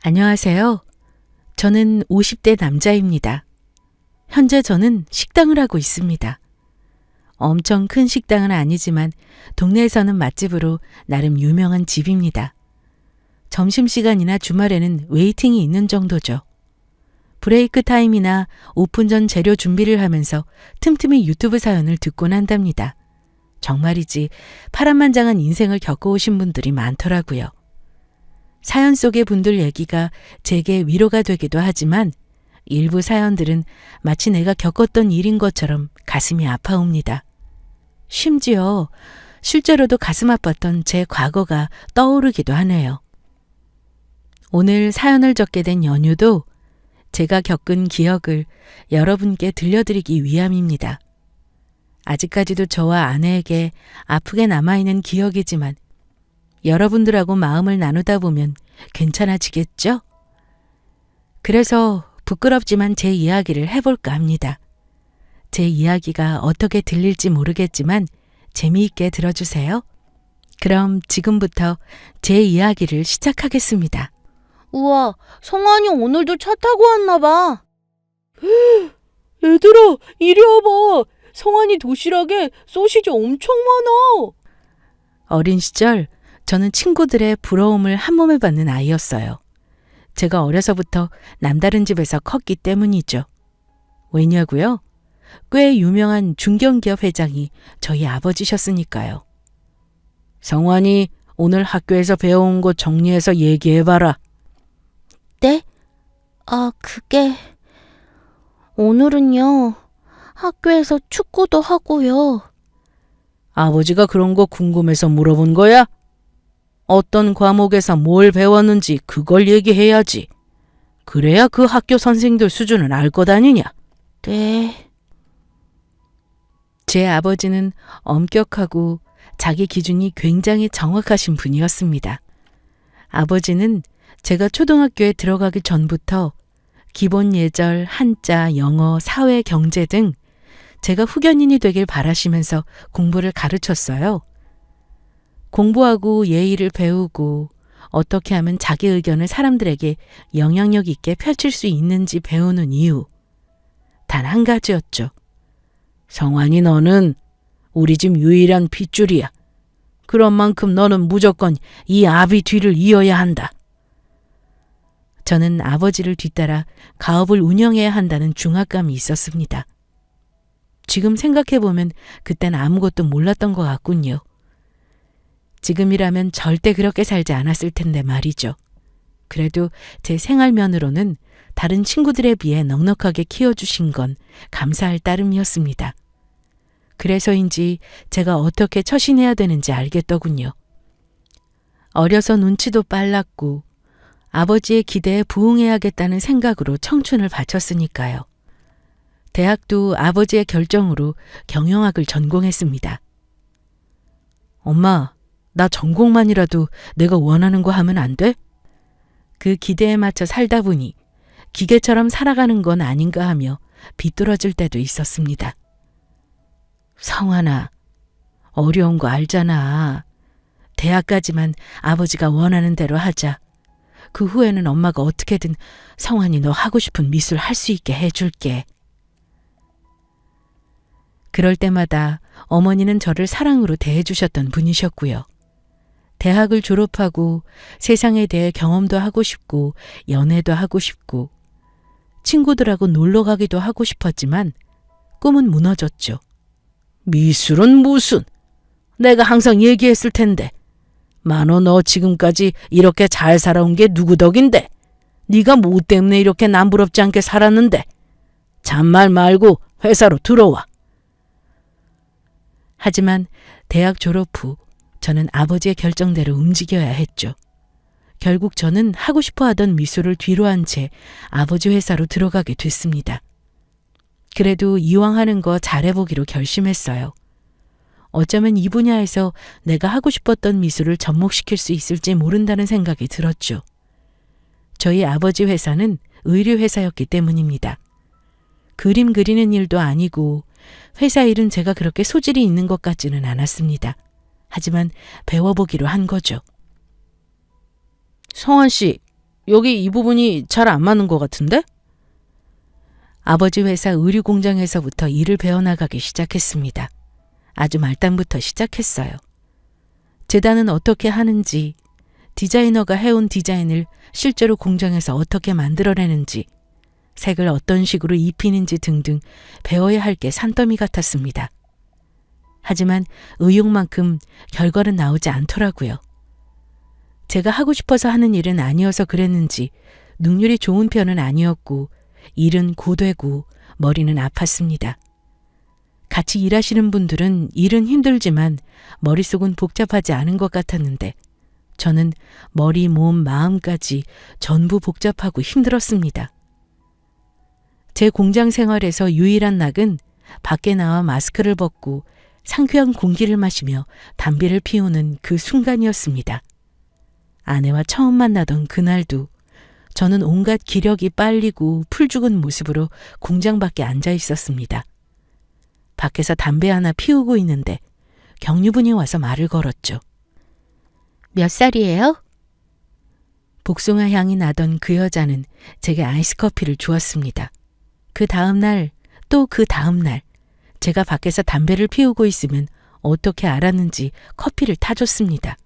안녕하세요. 저는 50대 남자입니다. 현재 저는 식당을 하고 있습니다. 엄청 큰 식당은 아니지만 동네에서는 맛집으로 나름 유명한 집입니다. 점심시간이나 주말에는 웨이팅이 있는 정도죠. 브레이크 타임이나 오픈 전 재료 준비를 하면서 틈틈이 유튜브 사연을 듣곤 한답니다. 정말이지 파란만장한 인생을 겪어오신 분들이 많더라고요. 사연 속의 분들 얘기가 제게 위로가 되기도 하지만 일부 사연들은 마치 내가 겪었던 일인 것처럼 가슴이 아파옵니다. 심지어 실제로도 가슴 아팠던 제 과거가 떠오르기도 하네요. 오늘 사연을 적게 된 연유도 제가 겪은 기억을 여러분께 들려드리기 위함입니다. 아직까지도 저와 아내에게 아프게 남아있는 기억이지만 여러분들하고 마음을 나누다 보면 괜찮아지겠죠? 그래서 부끄럽지만 제 이야기를 해볼까 합니다. 제 이야기가 어떻게 들릴지 모르겠지만 재미있게 들어주세요. 그럼 지금부터 제 이야기를 시작하겠습니다. 우와, 성환이 오늘도 차 타고 왔나 봐. 얘들아, 이리 와봐. 성환이 도시락에 소시지 엄청 많아. 어린 시절 저는 친구들의 부러움을 한몸에 받는 아이였어요. 제가 어려서부터 남다른 집에서 컸기 때문이죠. 왜냐고요? 꽤 유명한 중견기업 회장이 저희 아버지셨으니까요. 성환이 오늘 학교에서 배워온 거 정리해서 얘기해봐라. 네? 그게... 오늘은요, 학교에서 축구도 하고요. 아버지가 그런 거 궁금해서 물어본 거야? 어떤 과목에서 뭘 배웠는지 그걸 얘기해야지. 그래야 그 학교 선생들 수준을 알 것 아니냐? 네. 제 아버지는 엄격하고 자기 기준이 굉장히 정확하신 분이었습니다. 아버지는 제가 초등학교에 들어가기 전부터 기본 예절, 한자, 영어, 사회, 경제 등 제가 후견인이 되길 바라시면서 공부를 가르쳤어요. 공부하고 예의를 배우고 어떻게 하면 자기 의견을 사람들에게 영향력 있게 펼칠 수 있는지 배우는 이유. 단 한 가지였죠. 성환이 너는 우리 집 유일한 핏줄이야. 그런 만큼 너는 무조건 이 아비 뒤를 이어야 한다. 저는 아버지를 뒤따라 가업을 운영해야 한다는 중압감이 있었습니다. 지금 생각해보면 그땐 아무것도 몰랐던 것 같군요. 지금이라면 절대 그렇게 살지 않았을 텐데 말이죠. 그래도 제 생활면으로는 다른 친구들에 비해 넉넉하게 키워주신 건 감사할 따름이었습니다. 그래서인지 제가 어떻게 처신해야 되는지 알겠더군요. 어려서 눈치도 빨랐고 아버지의 기대에 부응해야겠다는 생각으로 청춘을 바쳤으니까요. 대학도 아버지의 결정으로 경영학을 전공했습니다. 엄마, 나 전공만이라도 내가 원하는 거 하면 안 돼? 그 기대에 맞춰 살다 보니 기계처럼 살아가는 건 아닌가 하며 비뚤어질 때도 있었습니다. 성환아, 어려운 거 알잖아. 대학까지만 아버지가 원하는 대로 하자. 그 후에는 엄마가 어떻게든 성환이 너 하고 싶은 미술 할 수 있게 해줄게. 그럴 때마다 어머니는 저를 사랑으로 대해주셨던 분이셨고요. 대학을 졸업하고 세상에 대해 경험도 하고 싶고 연애도 하고 싶고 친구들하고 놀러 가기도 하고 싶었지만 꿈은 무너졌죠. 미술은 무슨? 내가 항상 얘기했을 텐데. 만호 너 지금까지 이렇게 잘 살아온 게 누구 덕인데? 네가 뭐 때문에 이렇게 남부럽지 않게 살았는데? 잔말 말고 회사로 들어와. 하지만 대학 졸업 후 저는 아버지의 결정대로 움직여야 했죠. 결국 저는 하고 싶어 하던 미술을 뒤로한 채 아버지 회사로 들어가게 됐습니다. 그래도 이왕 하는 거 잘해보기로 결심했어요. 어쩌면 이 분야에서 내가 하고 싶었던 미술을 접목시킬 수 있을지 모른다는 생각이 들었죠. 저희 아버지 회사는 의류회사였기 때문입니다. 그림 그리는 일도 아니고 회사 일은 제가 그렇게 소질이 있는 것 같지는 않았습니다. 하지만 배워보기로 한 거죠. 성환 씨, 여기 이 부분이 잘 안 맞는 것 같은데? 아버지 회사 의류 공장에서부터 일을 배워나가기 시작했습니다. 아주 말단부터 시작했어요. 재단은 어떻게 하는지, 디자이너가 해온 디자인을 실제로 공장에서 어떻게 만들어내는지, 색을 어떤 식으로 입히는지 등등 배워야 할 게 산더미 같았습니다. 하지만 의욕만큼 결과는 나오지 않더라고요. 제가 하고 싶어서 하는 일은 아니어서 그랬는지 능률이 좋은 편은 아니었고 일은 고되고 머리는 아팠습니다. 같이 일하시는 분들은 일은 힘들지만 머릿속은 복잡하지 않은 것 같았는데 저는 머리, 몸, 마음까지 전부 복잡하고 힘들었습니다. 제 공장 생활에서 유일한 낙은 밖에 나와 마스크를 벗고 상쾌한 공기를 마시며 담배를 피우는 그 순간이었습니다. 아내와 처음 만나던 그날도 저는 온갖 기력이 빨리고 풀죽은 모습으로 공장 밖에 앉아 있었습니다. 밖에서 담배 하나 피우고 있는데 경유분이 와서 말을 걸었죠. 몇 살이에요? 복숭아 향이 나던 그 여자는 제게 아이스 커피를 주었습니다. 그 다음 날, 또 그 다음 날, 제가 밖에서 담배를 피우고 있으면 어떻게 알았는지 커피를 타줬습니다.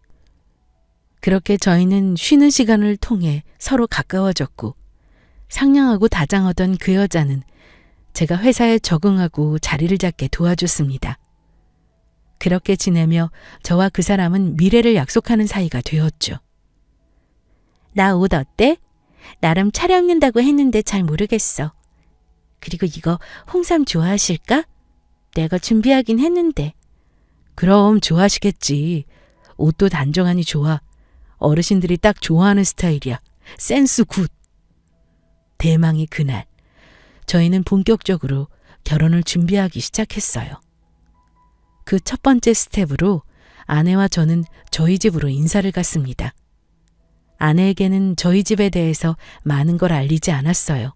그렇게 저희는 쉬는 시간을 통해 서로 가까워졌고 상냥하고 다정하던 그 여자는 제가 회사에 적응하고 자리를 잡게 도와줬습니다. 그렇게 지내며 저와 그 사람은 미래를 약속하는 사이가 되었죠. 나 옷 어때? 나름 차려입는다고 했는데 잘 모르겠어. 그리고 이거 홍삼 좋아하실까? 내가 준비하긴 했는데. 그럼 좋아하시겠지. 옷도 단정하니 좋아. 어르신들이 딱 좋아하는 스타일이야. 센스 굿. 대망의 그날, 저희는 본격적으로 결혼을 준비하기 시작했어요. 그 첫 번째 스텝으로 아내와 저는 저희 집으로 인사를 갔습니다. 아내에게는 저희 집에 대해서 많은 걸 알리지 않았어요.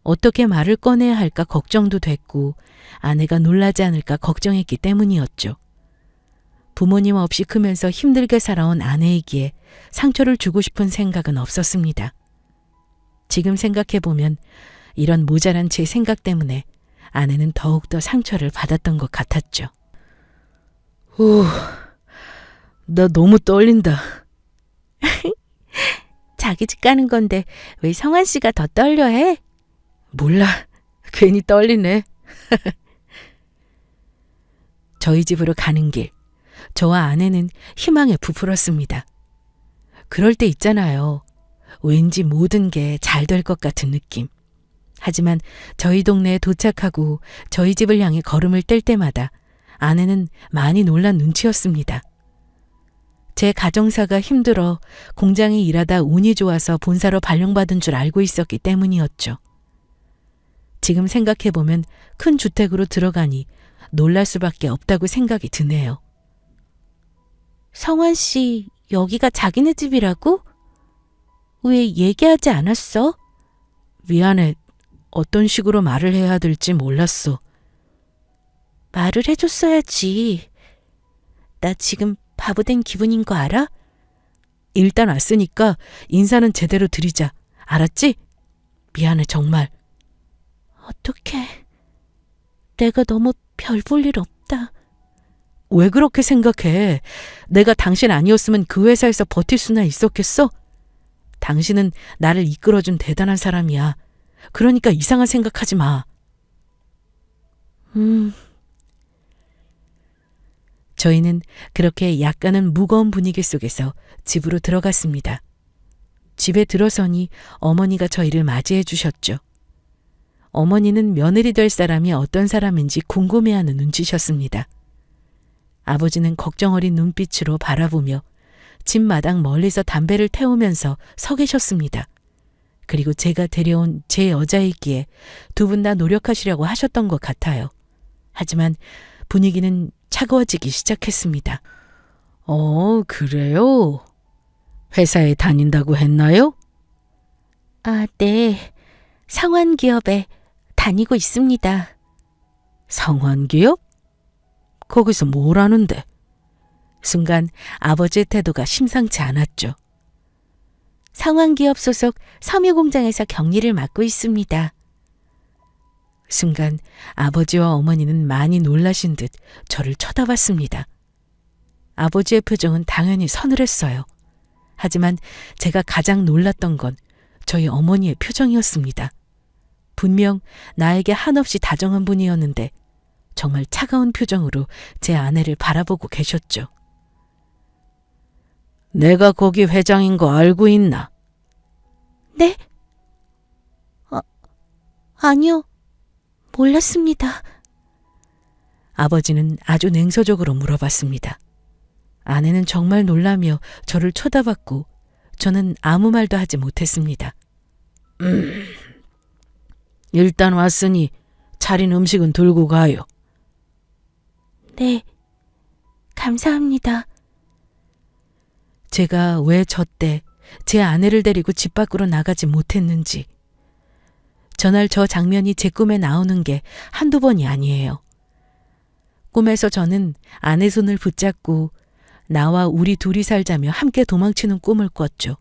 어떻게 말을 꺼내야 할까 걱정도 됐고 아내가 놀라지 않을까 걱정했기 때문이었죠. 부모님 없이 크면서 힘들게 살아온 아내이기에 상처를 주고 싶은 생각은 없었습니다. 지금 생각해보면 이런 모자란 제 생각 때문에 아내는 더욱더 상처를 받았던 것 같았죠. 나 너무 떨린다. 자기 집 가는 건데 왜 성환 씨가 더 떨려해? 몰라. 괜히 떨리네. 저희 집으로 가는 길, 저와 아내는 희망에 부풀었습니다. 그럴 때 있잖아요. 왠지 모든 게 잘 될 것 같은 느낌. 하지만 저희 동네에 도착하고 저희 집을 향해 걸음을 뗄 때마다 아내는 많이 놀란 눈치였습니다. 제 가정사가 힘들어 공장에 일하다 운이 좋아서 본사로 발령받은 줄 알고 있었기 때문이었죠. 지금 생각해보면 큰 주택으로 들어가니 놀랄 수밖에 없다고 생각이 드네요. 성환 씨, 여기가 자기네 집이라고? 왜 얘기하지 않았어? 미안해. 어떤 식으로 말을 해야 될지 몰랐어. 말을 해줬어야지. 나 지금 바보된 기분인 거 알아? 일단 왔으니까 인사는 제대로 드리자. 알았지? 미안해 정말. 어떡해. 내가 너무 별 볼 일 없다. 왜 그렇게 생각해? 내가 당신 아니었으면 그 회사에서 버틸 수나 있었겠어? 당신은 나를 이끌어준 대단한 사람이야. 그러니까 이상한 생각하지 마. 저희는 그렇게 약간은 무거운 분위기 속에서 집으로 들어갔습니다. 집에 들어서니 어머니가 저희를 맞이해 주셨죠. 어머니는 며느리 될 사람이 어떤 사람인지 궁금해하는 눈치셨습니다. 아버지는 걱정 어린 눈빛으로 바라보며 집 마당 멀리서 담배를 태우면서 서 계셨습니다. 그리고 제가 데려온 제 여자이기에 두 분 다 노력하시려고 하셨던 것 같아요. 하지만 분위기는 차가워지기 시작했습니다. 그래요? 회사에 다닌다고 했나요? 아, 네. 상환기업에 다니고 있습니다. 성환기업? 거기서 뭘 하는데? 순간 아버지의 태도가 심상치 않았죠. 상황기업 소속 섬유공장에서 경리를 맡고 있습니다. 순간 아버지와 어머니는 많이 놀라신 듯 저를 쳐다봤습니다. 아버지의 표정은 당연히 서늘했어요. 하지만 제가 가장 놀랐던 건 저희 어머니의 표정이었습니다. 분명 나에게 한없이 다정한 분이었는데 정말 차가운 표정으로 제 아내를 바라보고 계셨죠. 내가 거기 회장인 거 알고 있나? 네? 아니요. 몰랐습니다. 아버지는 아주 냉소적으로 물어봤습니다. 아내는 정말 놀라며 저를 쳐다봤고 저는 아무 말도 하지 못했습니다. 일단 왔으니 차린 음식은 들고 가요. 네. 감사합니다. 제가 왜 저 때 제 아내를 데리고 집 밖으로 나가지 못했는지. 전날 저 장면이 제 꿈에 나오는 게 한두 번이 아니에요. 꿈에서 저는 아내 손을 붙잡고 나와 우리 둘이 살자며 함께 도망치는 꿈을 꿨죠.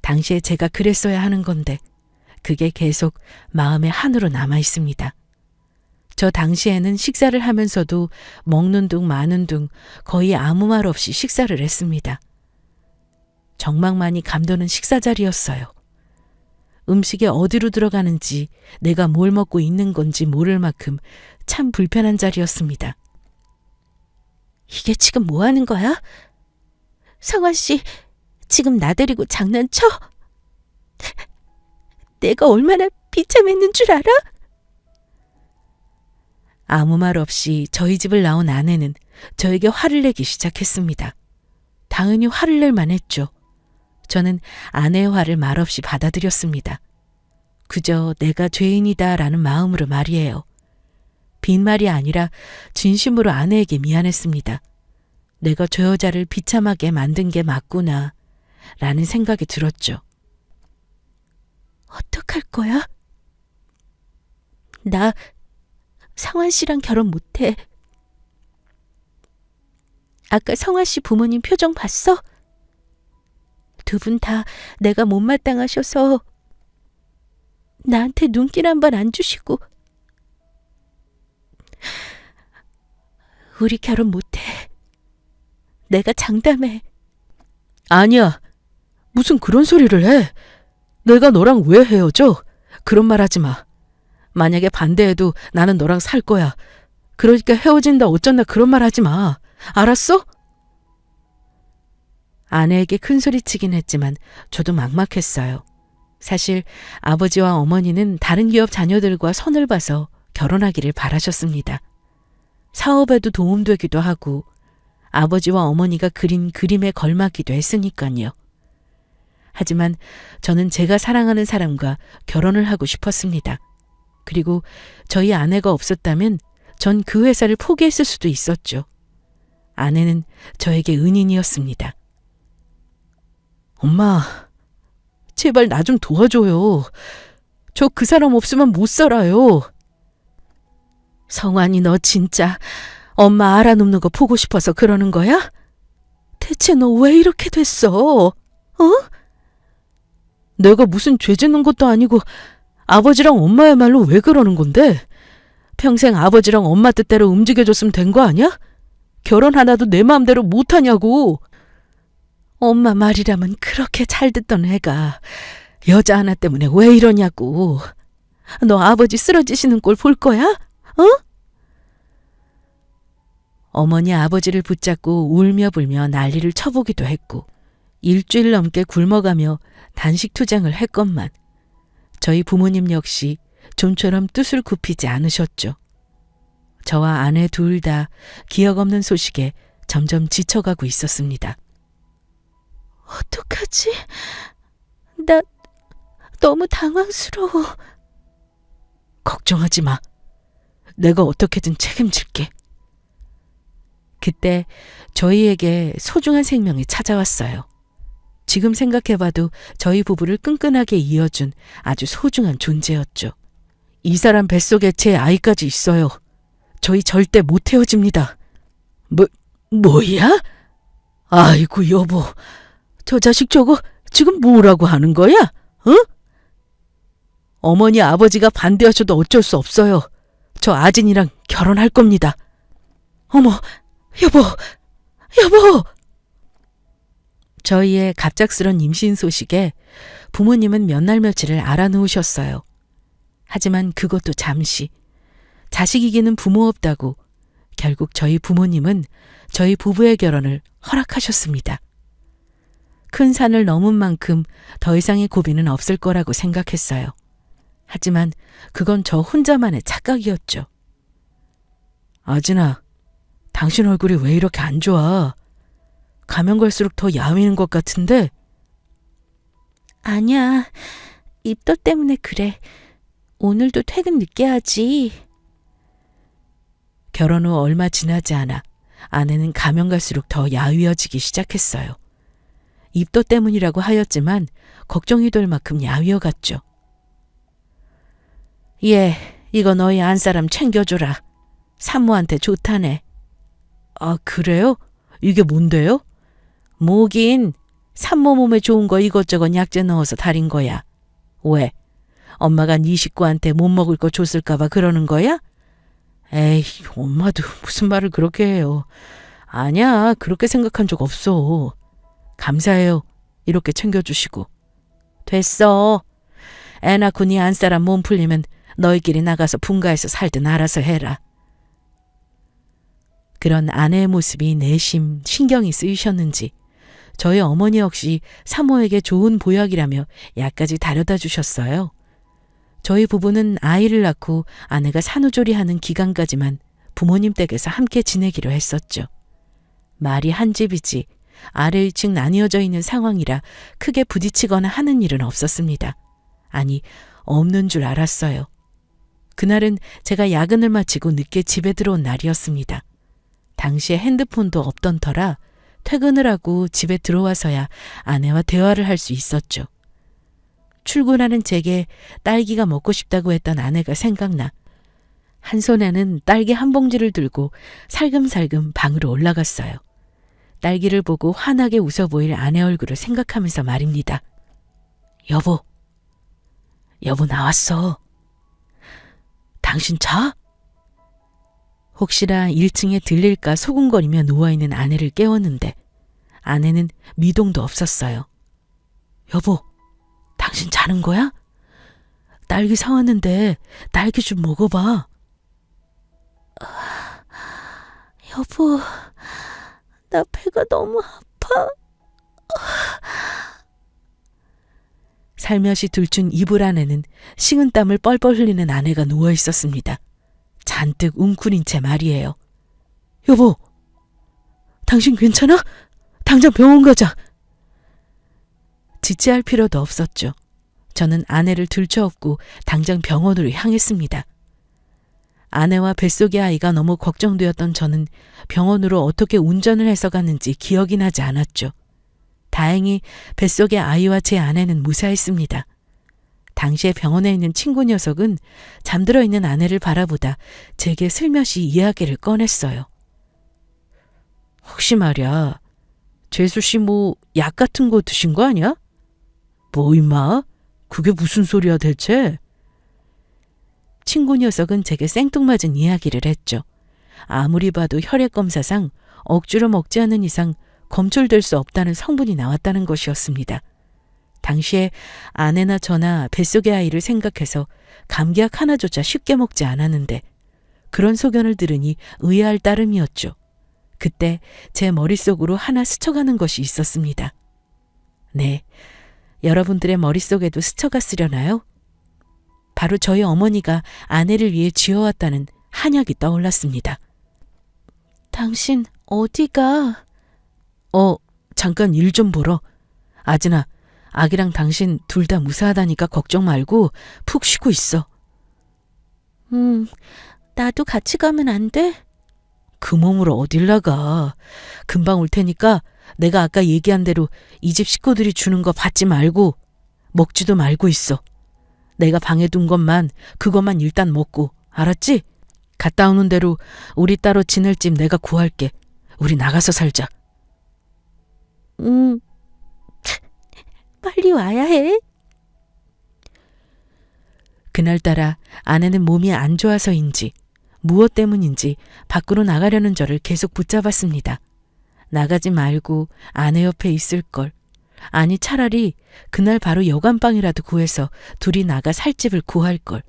당시에 제가 그랬어야 하는 건데 그게 계속 마음에 한으로 남아 있습니다. 저 당시에는 식사를 하면서도 먹는 둥 마는 둥 거의 아무 말 없이 식사를 했습니다. 정막만이 감도는 식사 자리였어요. 음식이 어디로 들어가는지 내가 뭘 먹고 있는 건지 모를 만큼 참 불편한 자리였습니다. 이게 지금 뭐 하는 거야? 성환 씨, 지금 나 데리고 장난쳐? 내가 얼마나 비참했는 줄 알아? 아무 말 없이 저희 집을 나온 아내는 저에게 화를 내기 시작했습니다. 당연히 화를 낼 만했죠. 저는 아내의 화를 말없이 받아들였습니다. 그저 내가 죄인이다라는 마음으로 말이에요. 빈말이 아니라 진심으로 아내에게 미안했습니다. 내가 저 여자를 비참하게 만든 게 맞구나 라는 생각이 들었죠. 어떡할 거야? 나 성환 씨랑 결혼 못해. 아까 성환 씨 부모님 표정 봤어? 두 분 다 내가 못마땅하셔서 나한테 눈길 한 번 안 주시고. 우리 결혼 못해. 내가 장담해. 아니야. 무슨 그런 소리를 해. 내가 너랑 왜 헤어져? 그런 말 하지 마. 만약에 반대해도 나는 너랑 살 거야. 그러니까 헤어진다 어쩐다 그런 말 하지 마. 알았어? 아내에게 큰 소리치긴 했지만 저도 막막했어요. 사실 아버지와 어머니는 다른 기업 자녀들과 선을 봐서 결혼하기를 바라셨습니다. 사업에도 도움되기도 하고 아버지와 어머니가 그린 그림에 걸맞기도 했으니까요. 하지만 저는 제가 사랑하는 사람과 결혼을 하고 싶었습니다. 그리고 저희 아내가 없었다면 전 그 회사를 포기했을 수도 있었죠. 아내는 저에게 은인이었습니다. 엄마, 제발 나 좀 도와줘요. 저 그 사람 없으면 못 살아요. 성환이 너 진짜 엄마 알아눕는 거 보고 싶어서 그러는 거야? 대체 너 왜 이렇게 됐어? 어? 내가 무슨 죄 짓는 것도 아니고 아버지랑 엄마야말로 왜 그러는 건데? 평생 아버지랑 엄마 뜻대로 움직여줬으면 된 거 아니야? 결혼 하나도 내 마음대로 못하냐고. 엄마 말이라면 그렇게 잘 듣던 애가 여자 하나 때문에 왜 이러냐고. 너 아버지 쓰러지시는 꼴 볼 거야? 어? 어머니 아버지를 붙잡고 울며 불며 난리를 쳐보기도 했고 일주일 넘게 굶어가며 단식 투쟁을 했건만 저희 부모님 역시 좀처럼 뜻을 굽히지 않으셨죠. 저와 아내 둘 다 기억 없는 소식에 점점 지쳐가고 있었습니다. 어떡하지? 나 너무 당황스러워. 걱정하지 마. 내가 어떻게든 책임질게. 그때 저희에게 소중한 생명이 찾아왔어요. 지금 생각해봐도 저희 부부를 끈끈하게 이어준 아주 소중한 존재였죠. 이 사람 뱃속에 제 아이까지 있어요. 저희 절대 못 헤어집니다. 뭐야? 아이고 여보, 저 자식 저거 지금 뭐라고 하는 거야? 어? 어머니 아버지가 반대하셔도 어쩔 수 없어요. 저 아진이랑 결혼할 겁니다. 어머, 여보, 여보! 저희의 갑작스런 임신 소식에 부모님은 몇 날 며칠을 알아놓으셨어요. 하지만 그것도 잠시. 자식이기는 부모 없다고 결국 저희 부모님은 저희 부부의 결혼을 허락하셨습니다. 큰 산을 넘은 만큼 더 이상의 고비는 없을 거라고 생각했어요. 하지만 그건 저 혼자만의 착각이었죠. 아진아, 당신 얼굴이 왜 이렇게 안 좋아? 가면 갈수록 더 야위는 것 같은데? 아니야. 입덧 때문에 그래. 오늘도 퇴근 늦게 하지. 결혼 후 얼마 지나지 않아 아내는 가면 갈수록 더 야위어지기 시작했어요. 입덧 때문이라고 하였지만 걱정이 될 만큼 야위어갔죠. 예, 이거 너희 안사람 챙겨줘라. 산모한테 좋다네. 아, 그래요? 이게 뭔데요? 뭐긴 산모 몸에 좋은 거 이것저것 약재 넣어서 달인 거야. 왜? 엄마가 네 식구한테 못 먹을 거 줬을까 봐 그러는 거야? 에이, 엄마도 무슨 말을 그렇게 해요. 아니야, 그렇게 생각한 적 없어. 감사해요. 이렇게 챙겨주시고. 됐어. 애 낳고 네 안사람 몸 풀리면 너희끼리 나가서 분가해서 살든 알아서 해라. 그런 아내의 모습이 내심 신경이 쓰이셨는지 저희 어머니 역시 사모에게 좋은 보약이라며 약까지 다려다 주셨어요. 저희 부부는 아이를 낳고 아내가 산후조리하는 기간까지만 부모님 댁에서 함께 지내기로 했었죠. 말이 한 집이지 아래 위층 나뉘어져 있는 상황이라 크게 부딪히거나 하는 일은 없었습니다. 아니, 없는 줄 알았어요. 그날은 제가 야근을 마치고 늦게 집에 들어온 날이었습니다. 당시에 핸드폰도 없던 터라 퇴근을 하고 집에 들어와서야 아내와 대화를 할 수 있었죠. 출근하는 제게 딸기가 먹고 싶다고 했던 아내가 생각나 한 손에는 딸기 한 봉지를 들고 살금살금 방으로 올라갔어요. 딸기를 보고 환하게 웃어 보일 아내 얼굴을 생각하면서 말입니다. 여보 나왔어. 당신 자? 혹시나 1층에 들릴까 소곤거리며 누워있는 아내를 깨웠는데 아내는 미동도 없었어요. 여보, 당신 자는 거야? 딸기 사왔는데 딸기 좀 먹어봐. 여보, 나 배가 너무 아파. 살며시 들춘 이불 안에는 식은땀을 뻘뻘 흘리는 아내가 누워 있었습니다. 잔뜩 웅크린 채 말이에요. 여보, 당신 괜찮아? 당장 병원 가자. 지체할 필요도 없었죠. 저는 아내를 들쳐업고 당장 병원으로 향했습니다. 아내와 뱃속의 아이가 너무 걱정되었던 저는 병원으로 어떻게 운전을 해서 갔는지 기억이 나지 않았죠. 다행히 뱃속의 아이와 제 아내는 무사했습니다. 당시에 병원에 있는 친구 녀석은 잠들어 있는 아내를 바라보다 제게 슬며시 이야기를 꺼냈어요. 혹시 말이야, 재수 씨 뭐 약 같은 거 드신 거 아니야? 뭐 임마? 그게 무슨 소리야 대체? 친구 녀석은 제게 생뚱맞은 이야기를 했죠. 아무리 봐도 혈액검사상 억지로 먹지 않는 이상 검출될 수 없다는 성분이 나왔다는 것이었습니다. 당시에 아내나 저나 뱃속의 아이를 생각해서 감기약 하나조차 쉽게 먹지 않았는데 그런 소견을 들으니 의아할 따름이었죠. 그때 제 머릿속으로 하나 스쳐가는 것이 있었습니다. 네, 여러분들의 머릿속에도 스쳐갔으려나요? 바로 저희 어머니가 아내를 위해 지어왔다는 한약이 떠올랐습니다. 당신 어디가? 잠깐 일 좀 보러. 아진아, 아기랑 당신 둘 다 무사하다니까 걱정 말고 푹 쉬고 있어. 나도 같이 가면 안 돼? 그 몸으로 어딜 나가. 금방 올 테니까 내가 아까 얘기한 대로 이 집 식구들이 주는 거 받지 말고 먹지도 말고 있어. 내가 방에 둔 그것만 일단 먹고, 알았지? 갔다 오는 대로 우리 따로 지낼 집 내가 구할게. 우리 나가서 살자. 빨리 와야 해. 그날따라 아내는 몸이 안 좋아서인지 무엇 때문인지 밖으로 나가려는 저를 계속 붙잡았습니다. 나가지 말고 아내 옆에 있을 걸. 아니 차라리 그날 바로 여관방이라도 구해서 둘이 나가 살 집을 구할 걸.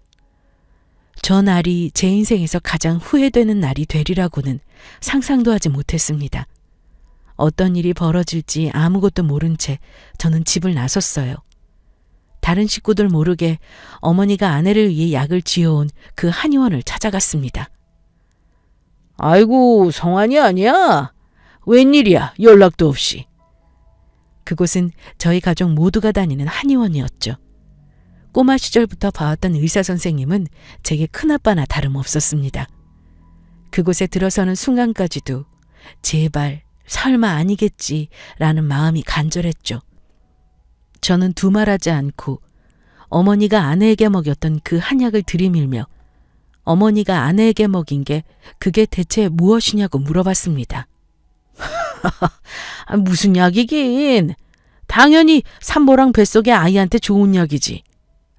저 날이 제 인생에서 가장 후회되는 날이 되리라고는 상상도 하지 못했습니다. 어떤 일이 벌어질지 아무것도 모른 채 저는 집을 나섰어요. 다른 식구들 모르게 어머니가 아내를 위해 약을 지어온 그 한의원을 찾아갔습니다. 아이고, 성환이 아니야? 웬일이야, 연락도 없이. 그곳은 저희 가족 모두가 다니는 한의원이었죠. 꼬마 시절부터 봐왔던 의사 선생님은 제게 큰아빠나 다름없었습니다. 그곳에 들어서는 순간까지도 제발 설마 아니겠지라는 마음이 간절했죠. 저는 두말하지 않고 어머니가 아내에게 먹였던 그 한약을 들이밀며 어머니가 아내에게 먹인 게 그게 대체 무엇이냐고 물어봤습니다. 무슨 약이긴. 당연히 산모랑 뱃속의 아이한테 좋은 약이지.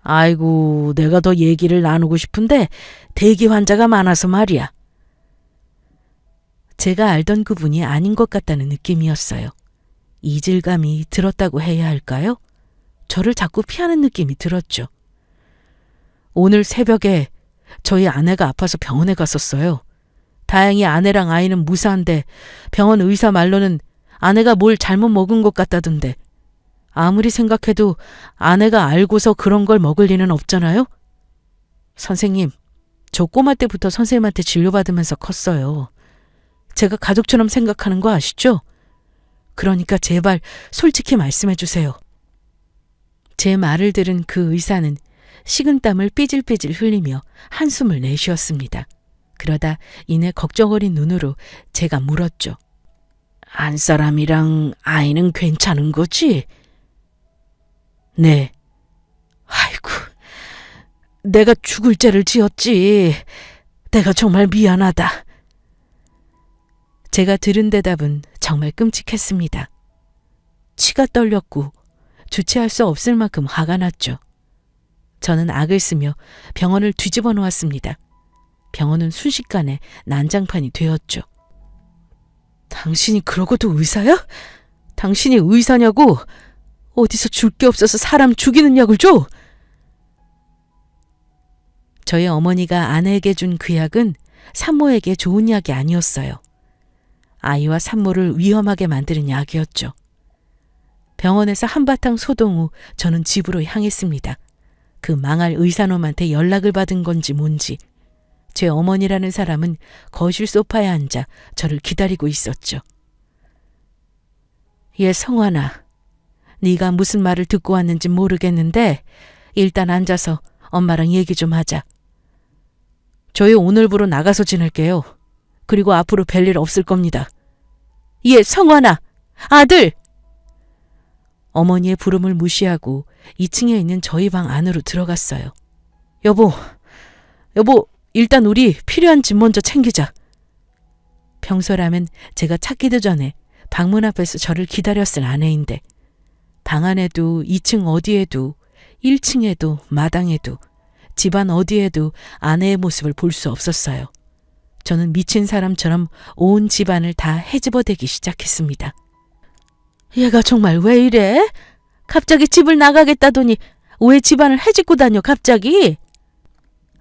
아이고, 내가 더 얘기를 나누고 싶은데 대기 환자가 많아서 말이야. 제가 알던 그분이 아닌 것 같다는 느낌이었어요. 이질감이 들었다고 해야 할까요? 저를 자꾸 피하는 느낌이 들었죠. 오늘 새벽에 저희 아내가 아파서 병원에 갔었어요. 다행히 아내랑 아이는 무사한데 병원 의사 말로는 아내가 뭘 잘못 먹은 것 같다던데. 아무리 생각해도 아내가 알고서 그런 걸 먹을 리는 없잖아요? 선생님, 저 꼬마 때부터 선생님한테 진료받으면서 컸어요. 제가 가족처럼 생각하는 거 아시죠? 그러니까 제발 솔직히 말씀해 주세요. 제 말을 들은 그 의사는 식은땀을 삐질삐질 흘리며 한숨을 내쉬었습니다. 그러다 이내 걱정 어린 눈으로 제가 물었죠. 안사람이랑 아이는 괜찮은 거지? 네. 아이고, 내가 죽을 죄를 지었지. 내가 정말 미안하다. 제가 들은 대답은 정말 끔찍했습니다. 치가 떨렸고 주체할 수 없을 만큼 화가 났죠. 저는 악을 쓰며 병원을 뒤집어 놓았습니다. 병원은 순식간에 난장판이 되었죠. 당신이 그러고도 의사야? 당신이 의사냐고? 어디서 줄 게 없어서 사람 죽이는 약을 줘? 저희 어머니가 아내에게 준 그 약은 산모에게 좋은 약이 아니었어요. 아이와 산모를 위험하게 만드는 약이었죠. 병원에서 한바탕 소동 후 저는 집으로 향했습니다. 그 망할 의사놈한테 연락을 받은 건지 뭔지 제 어머니라는 사람은 거실 소파에 앉아 저를 기다리고 있었죠. 얘 성환아, 네가 무슨 말을 듣고 왔는지 모르겠는데 일단 앉아서 엄마랑 얘기 좀 하자. 저희 오늘부로 나가서 지낼게요. 그리고 앞으로 별일 없을 겁니다. 얘 성환아, 아들! 어머니의 부름을 무시하고 2층에 있는 저희 방 안으로 들어갔어요. 여보, 일단 우리 필요한 짐 먼저 챙기자. 평소라면 제가 찾기도 전에 방문 앞에서 저를 기다렸을 아내인데 방 안에도 2층 어디에도 1층에도 마당에도 집안 어디에도 아내의 모습을 볼 수 없었어요. 저는 미친 사람처럼 온 집안을 다 헤집어대기 시작했습니다. 얘가 정말 왜 이래? 갑자기 집을 나가겠다더니 왜 집안을 헤집고 다녀 갑자기?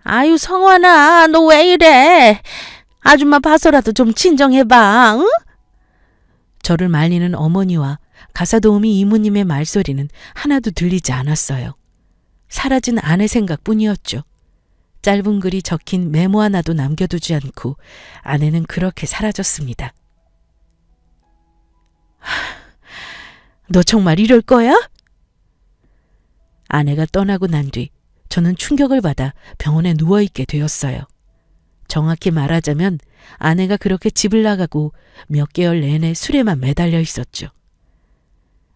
아유 성환아, 너 왜 이래? 아줌마 봐서라도 좀 진정해봐, 응? 저를 말리는 어머니와 가사도우미 이모님의 말소리는 하나도 들리지 않았어요. 사라진 아내 생각뿐이었죠. 짧은 글이 적힌 메모 하나도 남겨두지 않고 아내는 그렇게 사라졌습니다. 너 정말 이럴 거야? 아내가 떠나고 난 뒤 저는 충격을 받아 병원에 누워있게 되었어요. 정확히 말하자면 아내가 그렇게 집을 나가고 몇 개월 내내 술에만 매달려 있었죠.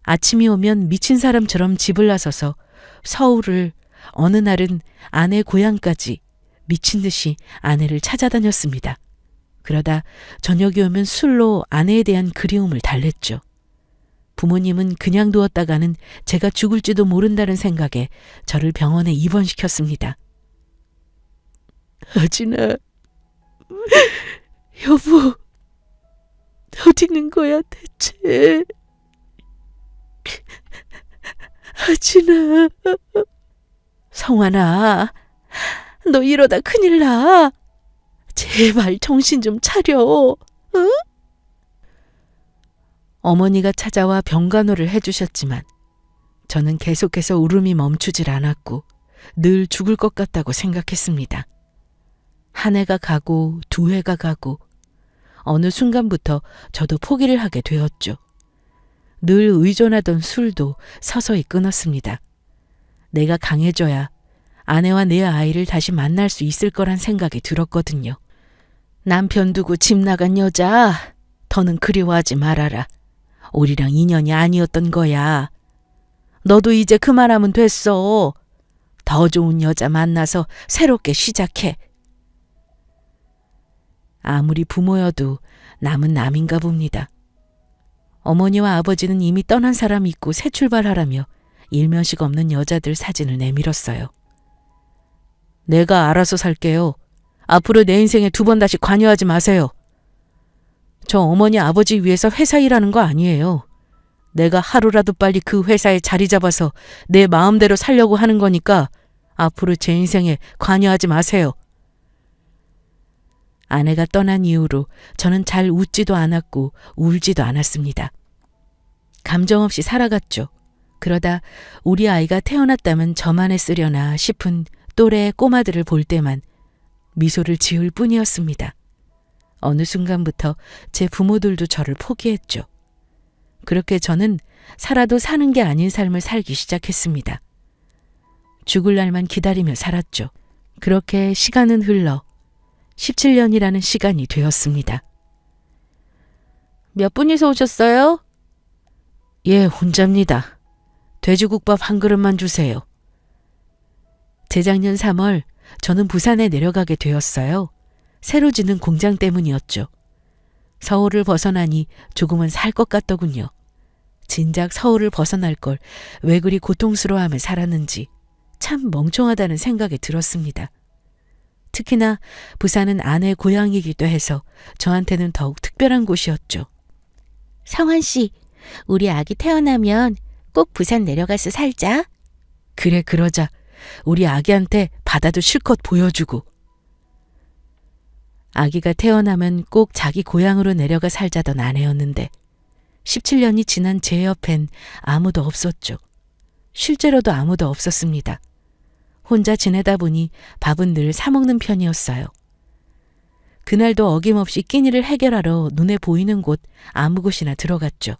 아침이 오면 미친 사람처럼 집을 나서서 서울을, 어느 날은 아내 고향까지 미친 듯이 아내를 찾아다녔습니다. 그러다 저녁이 오면 술로 아내에 대한 그리움을 달랬죠. 부모님은 그냥 두었다가는 제가 죽을지도 모른다는 생각에 저를 병원에 입원시켰습니다. 아진아, 여보, 어디 있는 거야 대체? 아진아. 성환아, 너 이러다 큰일 나. 제발 정신 좀 차려. 응? 어머니가 찾아와 병간호를 해주셨지만 저는 계속해서 울음이 멈추질 않았고 늘 죽을 것 같다고 생각했습니다. 한 해가 가고 두 해가 가고 어느 순간부터 저도 포기를 하게 되었죠. 늘 의존하던 술도 서서히 끊었습니다. 내가 강해져야 아내와 내 아이를 다시 만날 수 있을 거란 생각이 들었거든요. 남편 두고 집 나간 여자, 더는 그리워하지 말아라. 우리랑 인연이 아니었던 거야. 너도 이제 그만하면 됐어. 더 좋은 여자 만나서 새롭게 시작해. 아무리 부모여도 남은 남인가 봅니다. 어머니와 아버지는 이미 떠난 사람 잊고 새 출발하라며 일면식 없는 여자들 사진을 내밀었어요. 내가 알아서 살게요. 앞으로 내 인생에 두 번 다시 관여하지 마세요. 저 어머니 아버지 위해서 회사 일하는 거 아니에요. 내가 하루라도 빨리 그 회사에 자리 잡아서 내 마음대로 살려고 하는 거니까 앞으로 제 인생에 관여하지 마세요. 아내가 떠난 이후로 저는 잘 웃지도 않았고 울지도 않았습니다. 감정 없이 살아갔죠. 그러다 우리 아이가 태어났다면 저만에 쓰려나 싶은 또래의 꼬마들을 볼 때만 미소를 지을 뿐이었습니다. 어느 순간부터 제 부모들도 저를 포기했죠. 그렇게 저는 살아도 사는 게 아닌 삶을 살기 시작했습니다. 죽을 날만 기다리며 살았죠. 그렇게 시간은 흘러 17년이라는 시간이 되었습니다. 몇 분이서 오셨어요? 예, 혼자입니다. 돼지국밥 한 그릇만 주세요. 재작년 3월 저는 부산에 내려가게 되었어요. 새로 지는 공장 때문이었죠. 서울을 벗어나니 조금은 살 것 같더군요. 진작 서울을 벗어날 걸 왜 그리 고통스러워하며 살았는지 참 멍청하다는 생각이 들었습니다. 특히나 부산은 아내의 고향이기도 해서 저한테는 더욱 특별한 곳이었죠. 성환 씨, 우리 아기 태어나면 꼭 부산 내려가서 살자. 그래, 그러자. 우리 아기한테 바다도 실컷 보여주고. 아기가 태어나면 꼭 자기 고향으로 내려가 살자던 아내였는데 17년이 지난 제 옆엔 아무도 없었죠. 실제로도 아무도 없었습니다. 혼자 지내다 보니 밥은 늘 사 먹는 편이었어요. 그날도 어김없이 끼니를 해결하러 눈에 보이는 곳 아무 곳이나 들어갔죠.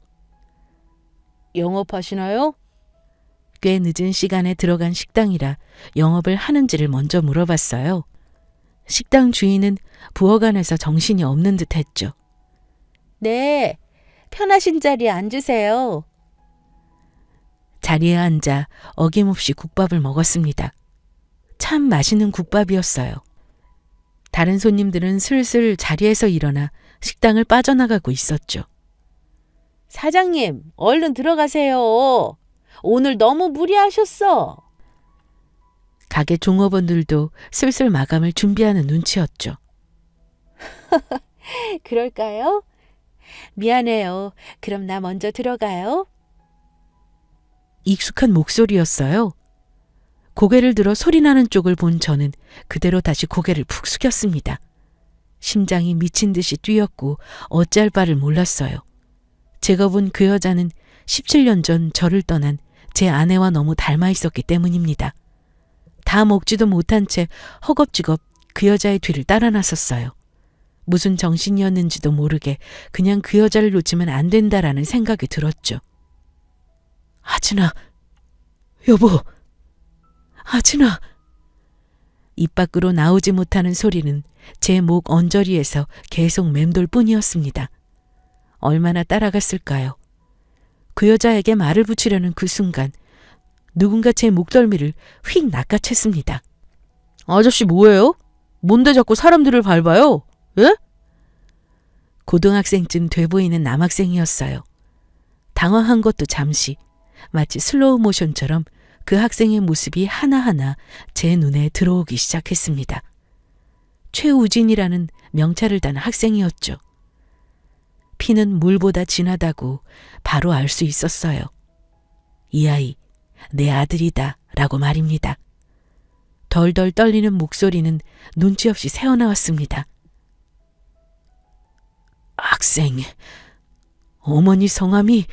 영업하시나요? 꽤 늦은 시간에 들어간 식당이라 영업을 하는지를 먼저 물어봤어요. 식당 주인은 부엌안에서 정신이 없는 듯 했죠. 네, 편하신 자리에 앉으세요. 자리에 앉아 어김없이 국밥을 먹었습니다. 참 맛있는 국밥이었어요. 다른 손님들은 슬슬 자리에서 일어나 식당을 빠져나가고 있었죠. 사장님, 얼른 들어가세요. 오늘 너무 무리하셨어. 가게 종업원들도 슬슬 마감을 준비하는 눈치였죠. 그럴까요? 미안해요. 그럼 나 먼저 들어가요. 익숙한 목소리였어요. 고개를 들어 소리나는 쪽을 본 저는 그대로 다시 고개를 푹 숙였습니다. 심장이 미친 듯이 뛰었고 어찌할 바를 몰랐어요. 제가 본 그 여자는 17년 전 저를 떠난 제 아내와 너무 닮아 있었기 때문입니다. 다 먹지도 못한 채 허겁지겁 그 여자의 뒤를 따라 나섰어요. 무슨 정신이었는지도 모르게 그냥 그 여자를 놓치면 안 된다라는 생각이 들었죠. 아진아, 여보, 아진아. 입 밖으로 나오지 못하는 소리는 제 목 언저리에서 계속 맴돌 뿐이었습니다. 얼마나 따라갔을까요? 그 여자에게 말을 붙이려는 그 순간 누군가 제 목덜미를 휙 낚아챘습니다. 아저씨 뭐예요? 뭔데 자꾸 사람들을 밟아요? 예? 고등학생쯤 돼 보이는 남학생이었어요. 당황한 것도 잠시, 마치 슬로우 모션처럼 그 학생의 모습이 하나하나 제 눈에 들어오기 시작했습니다. 최우진이라는 명찰을 단 학생이었죠. 피는 물보다 진하다고 바로 알 수 있었어요. 이 아이, 내 아들이다 라고 말입니다. 덜덜 떨리는 목소리는 눈치 없이 새어나왔습니다. 학생, 어머니 성함이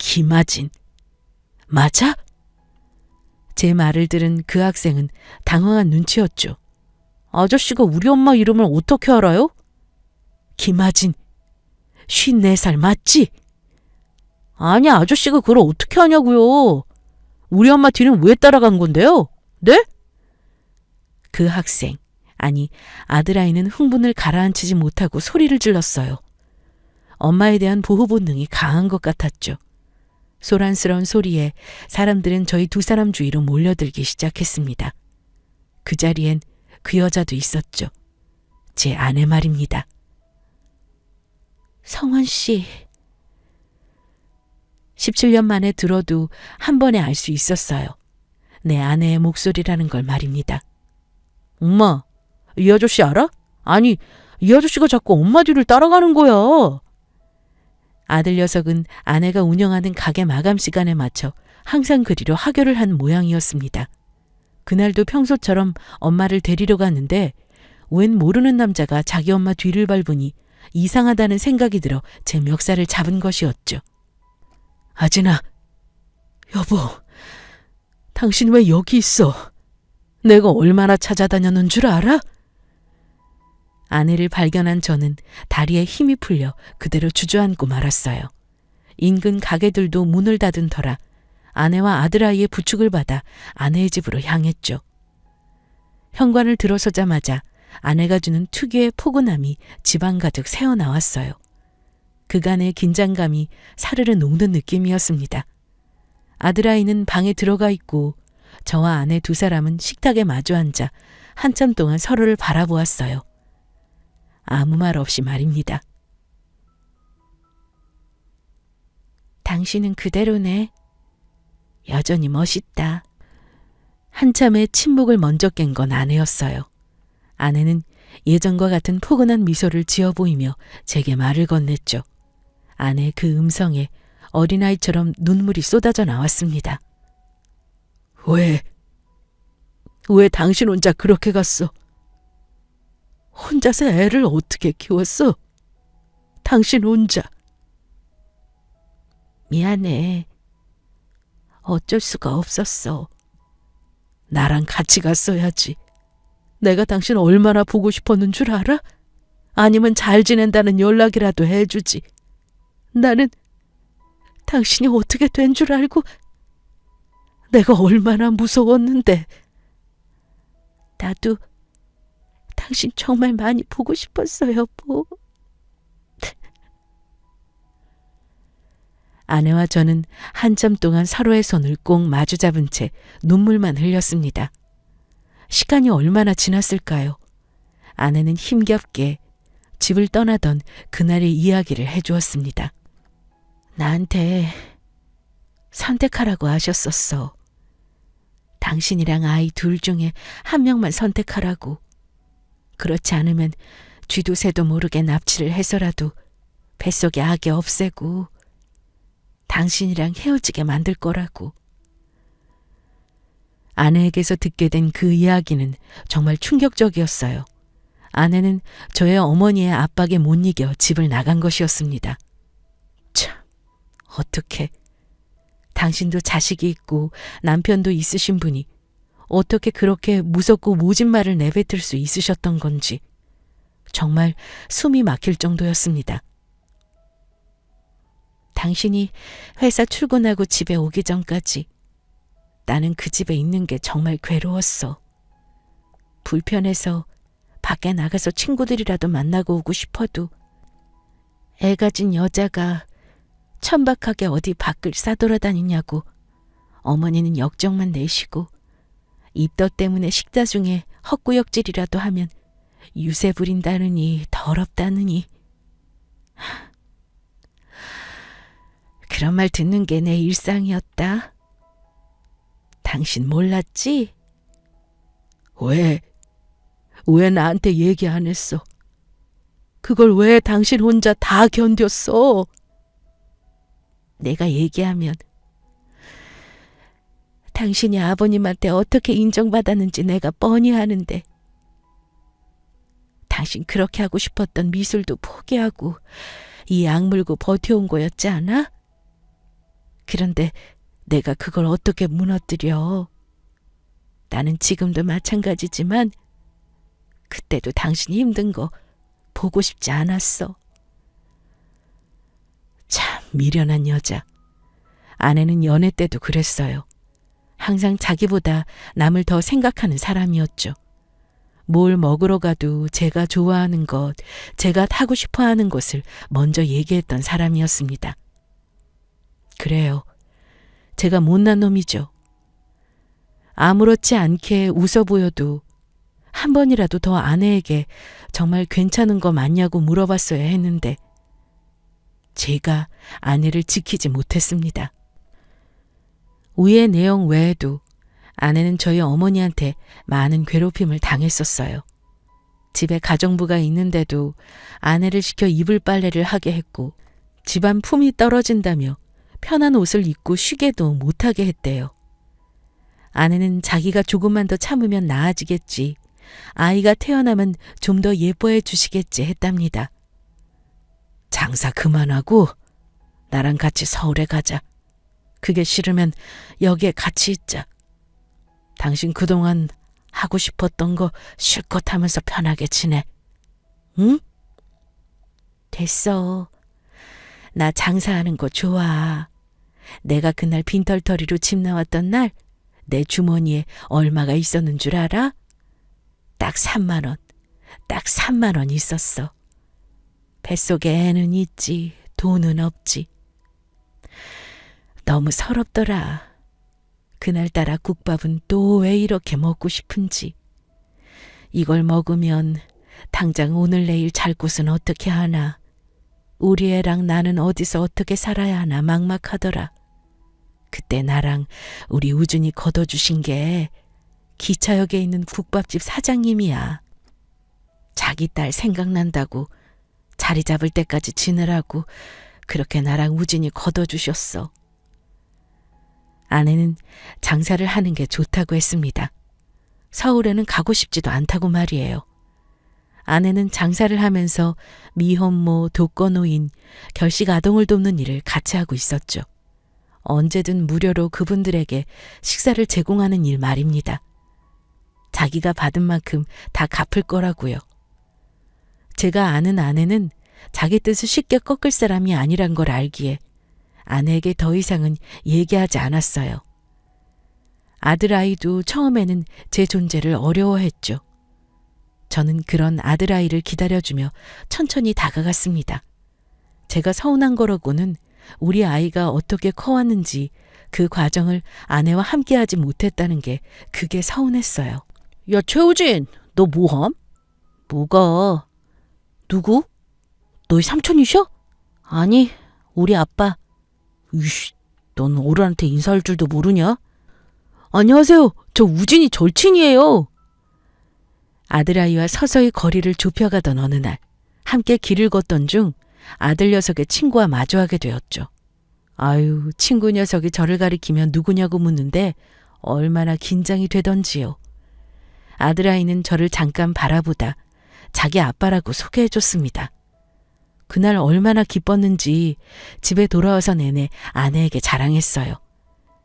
김아진, 맞아? 제 말을 들은 그 학생은 당황한 눈치였죠. 아저씨가 우리 엄마 이름을 어떻게 알아요? 김아진, 54살 맞지? 아니, 아저씨가 그걸 어떻게 아냐고요. 우리 엄마 뒤는 왜 따라간 건데요? 네? 그 학생, 아니 아들아이는 흥분을 가라앉히지 못하고 소리를 질렀어요. 엄마에 대한 보호 본능이 강한 것 같았죠. 소란스러운 소리에 사람들은 저희 두 사람 주위로 몰려들기 시작했습니다. 그 자리엔 그 여자도 있었죠. 제 아내 말입니다. 성원 씨, 17년 만에 들어도 한 번에 알 수 있었어요. 내 아내의 목소리라는 걸 말입니다. 엄마, 이 아저씨 알아? 아니, 이 아저씨가 자꾸 엄마 뒤를 따라가는 거야. 아들 녀석은 아내가 운영하는 가게 마감 시간에 맞춰 항상 그리로 하교를 한 모양이었습니다. 그날도 평소처럼 엄마를 데리러 갔는데 웬 모르는 남자가 자기 엄마 뒤를 밟으니 이상하다는 생각이 들어 제 멱살을 잡은 것이었죠. 아진아, 여보, 당신 왜 여기 있어? 내가 얼마나 찾아다녔는 줄 알아? 아내를 발견한 저는 다리에 힘이 풀려 그대로 주저앉고 말았어요. 인근 가게들도 문을 닫은 터라 아내와 아들아이의 부축을 받아 아내의 집으로 향했죠. 현관을 들어서자마자 아내가 주는 특유의 포근함이 집안 가득 새어나왔어요. 그간의 긴장감이 사르르 녹는 느낌이었습니다. 아들아이는 방에 들어가 있고 저와 아내 두 사람은 식탁에 마주 앉아 한참 동안 서로를 바라보았어요. 아무 말 없이 말입니다. 당신은 그대로네. 여전히 멋있다. 한참의 침묵을 먼저 깬 건 아내였어요. 아내는 예전과 같은 포근한 미소를 지어 보이며 제게 말을 건넸죠. 아내의 그 음성에 어린아이처럼 눈물이 쏟아져 나왔습니다. 왜 당신 혼자 그렇게 갔어? 혼자서 애를 어떻게 키웠어? 당신 혼자. 미안해. 어쩔 수가 없었어. 나랑 같이 갔어야지. 내가 당신 얼마나 보고 싶었는 줄 알아? 아니면 잘 지낸다는 연락이라도 해주지. 나는 당신이 어떻게 된 줄 알고 내가 얼마나 무서웠는데. 나도 당신 정말 많이 보고 싶었어, 여보. 아내와 저는 한참 동안 서로의 손을 꼭 마주 잡은 채 눈물만 흘렸습니다. 시간이 얼마나 지났을까요? 아내는 힘겹게 집을 떠나던 그날의 이야기를 해주었습니다. 나한테 선택하라고 하셨었어. 당신이랑 아이 둘 중에 한 명만 선택하라고. 그렇지 않으면 쥐도 새도 모르게 납치를 해서라도 뱃속에 아기 없애고 당신이랑 헤어지게 만들 거라고. 아내에게서 듣게 된 그 이야기는 정말 충격적이었어요. 아내는 저의 어머니의 압박에 못 이겨 집을 나간 것이었습니다. 참, 어떻게 당신도 자식이 있고 남편도 있으신 분이 어떻게 그렇게 무섭고 모진 말을 내뱉을 수 있으셨던 건지 정말 숨이 막힐 정도였습니다. 당신이 회사 출근하고 집에 오기 전까지 나는 그 집에 있는 게 정말 괴로웠어. 불편해서 밖에 나가서 친구들이라도 만나고 오고 싶어도 애 가진 여자가 천박하게 어디 밖을 싸돌아다니냐고 어머니는 역정만 내시고 입덧 때문에 식사 중에 헛구역질이라도 하면 유세 부린다느니 더럽다느니. 그런 말 듣는 게 내 일상이었다. 당신 몰랐지? 왜? 왜 나한테 얘기 안 했어? 그걸 왜 당신 혼자 다 견뎠어? 내가 얘기하면 당신이 아버님한테 어떻게 인정받았는지 내가 뻔히 아는데 당신 그렇게 하고 싶었던 미술도 포기하고 이 악물고 버텨온 거였지 않아? 그런데 내가 그걸 어떻게 무너뜨려? 나는 지금도 마찬가지지만 그때도 당신이 힘든 거 보고 싶지 않았어. 참 미련한 여자. 아내는 연애 때도 그랬어요. 항상 자기보다 남을 더 생각하는 사람이었죠. 뭘 먹으러 가도 제가 좋아하는 것, 제가 타고 싶어 하는 것을 먼저 얘기했던 사람이었습니다. 그래요. 제가 못난 놈이죠. 아무렇지 않게 웃어 보여도 한 번이라도 더 아내에게 정말 괜찮은 거 맞냐고 물어봤어야 했는데 제가 아내를 지키지 못했습니다. 위의 내용 외에도 아내는 저희 어머니한테 많은 괴롭힘을 당했었어요. 집에 가정부가 있는데도 아내를 시켜 이불 빨래를 하게 했고 집안 품이 떨어진다며 편한 옷을 입고 쉬게도 못하게 했대요. 아내는 자기가 조금만 더 참으면 나아지겠지, 아이가 태어나면 좀 더 예뻐해 주시겠지 했답니다. 장사 그만하고 나랑 같이 서울에 가자. 그게 싫으면 여기에 같이 있자. 당신 그동안 하고 싶었던 거 실컷 하면서 편하게 지내. 응? 됐어. 나 장사하는 거 좋아. 내가 그날 빈털터리로 집 나왔던 날 내 주머니에 얼마가 있었는 줄 알아? 딱 3만 원. 딱 3만 원 있었어. 뱃속에 애는 있지, 돈은 없지. 너무 서럽더라. 그날따라 국밥은 또 왜 이렇게 먹고 싶은지. 이걸 먹으면 당장 오늘 내일 잘 곳은 어떻게 하나. 우리 애랑 나는 어디서 어떻게 살아야 하나 막막하더라. 그때 나랑 우리 우준이 걷어주신 게 기차역에 있는 국밥집 사장님이야. 자기 딸 생각난다고 자리 잡을 때까지 지느라고 그렇게 나랑 우진이 걷어주셨어. 아내는 장사를 하는 게 좋다고 했습니다. 서울에는 가고 싶지도 않다고 말이에요. 아내는 장사를 하면서 미혼모, 독거노인, 결식 아동을 돕는 일을 같이 하고 있었죠. 언제든 무료로 그분들에게 식사를 제공하는 일 말입니다. 자기가 받은 만큼 다 갚을 거라고요. 제가 아는 아내는 자기 뜻을 쉽게 꺾을 사람이 아니란 걸 알기에 아내에게 더 이상은 얘기하지 않았어요. 아들아이도 처음에는 제 존재를 어려워했죠. 저는 그런 아들아이를 기다려주며 천천히 다가갔습니다. 제가 서운한 거라고는 우리 아이가 어떻게 커왔는지 그 과정을 아내와 함께하지 못했다는 게 그게 서운했어요. 야, 최우진, 너 뭐함? 뭐가? 누구? 너희 삼촌이셔? 아니, 우리 아빠. 이씨, 넌 어른한테 인사할 줄도 모르냐? 안녕하세요. 저 우진이 절친이에요. 아들아이와 서서히 거리를 좁혀가던 어느 날 함께 길을 걷던 중 아들 녀석의 친구와 마주하게 되었죠. 아유, 친구 녀석이 저를 가리키며 누구냐고 묻는데 얼마나 긴장이 되던지요. 아들아이는 저를 잠깐 바라보다 자기 아빠라고 소개해줬습니다. 그날 얼마나 기뻤는지 집에 돌아와서 내내 아내에게 자랑했어요.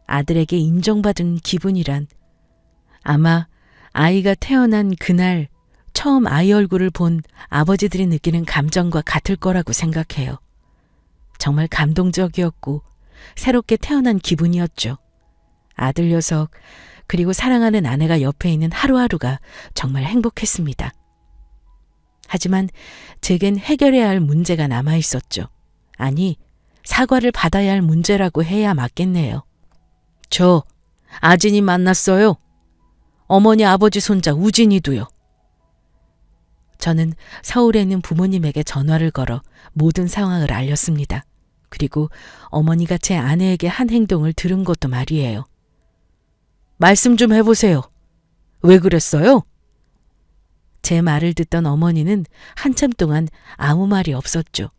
아들에게 인정받은 기분이란 아마 아이가 태어난 그날 처음 아이 얼굴을 본 아버지들이 느끼는 감정과 같을 거라고 생각해요. 정말 감동적이었고 새롭게 태어난 기분이었죠. 아들 녀석 그리고 사랑하는 아내가 옆에 있는 하루하루가 정말 행복했습니다. 하지만 제겐 해결해야 할 문제가 남아 있었죠. 아니, 사과를 받아야 할 문제라고 해야 맞겠네요. 저 아진이 만났어요. 어머니 아버지 손자 우진이도요. 저는 서울에 있는 부모님에게 전화를 걸어 모든 상황을 알렸습니다. 그리고 어머니가 제 아내에게 한 행동을 들은 것도 말이에요. 말씀 좀 해보세요. 왜 그랬어요? 제 말을 듣던 어머니는 한참 동안 아무 말이 없었죠.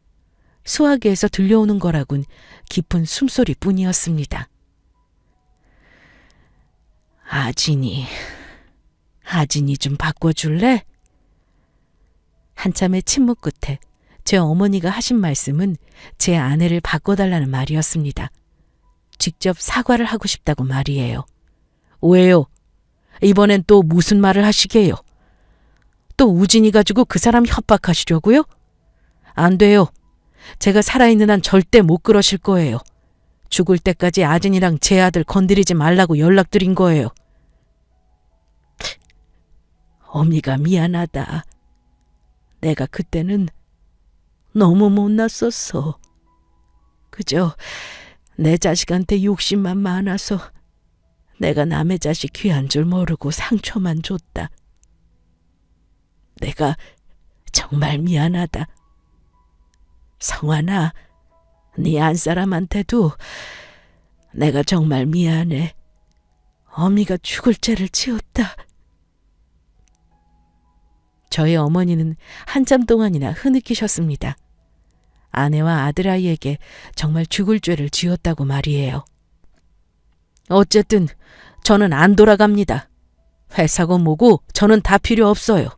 수화기에서 들려오는 거라곤 깊은 숨소리뿐이었습니다. 아진이 좀 바꿔줄래? 한참의 침묵 끝에 제 어머니가 하신 말씀은 제 아내를 바꿔달라는 말이었습니다. 직접 사과를 하고 싶다고 말이에요. 왜요? 이번엔 또 무슨 말을 하시게요? 또 우진이 가지고 그 사람 협박하시려고요? 안 돼요. 제가 살아있는 한 절대 못 그러실 거예요. 죽을 때까지 아진이랑 제 아들 건드리지 말라고 연락드린 거예요. 어미가 미안하다. 내가 그때는 너무 못났었어. 그저 내 자식한테 욕심만 많아서 내가 남의 자식 귀한 줄 모르고 상처만 줬다. 내가 정말 미안하다. 성환아, 네 안사람한테도 내가 정말 미안해. 어미가 죽을 죄를 지었다. 저희 어머니는 한참 동안이나 흐느끼셨습니다. 아내와 아들아이에게 정말 죽을 죄를 지었다고 말이에요. 어쨌든 저는 안 돌아갑니다. 회사고 뭐고 저는 다 필요 없어요.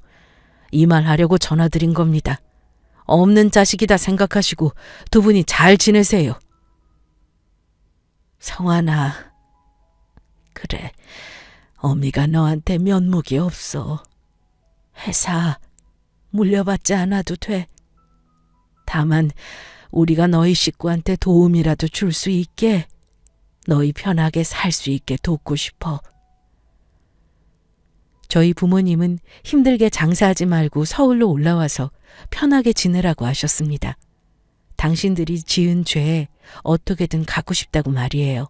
이 말 하려고 전화드린 겁니다. 없는 자식이다 생각하시고 두 분이 잘 지내세요. 성환아, 그래, 어미가 너한테 면목이 없어. 회사 물려받지 않아도 돼. 다만 우리가 너희 식구한테 도움이라도 줄 수 있게, 너희 편하게 살 수 있게 돕고 싶어. 저희 부모님은 힘들게 장사하지 말고 서울로 올라와서 편하게 지내라고 하셨습니다. 당신들이 지은 죄에 어떻게든 갚고 싶다고 말이에요.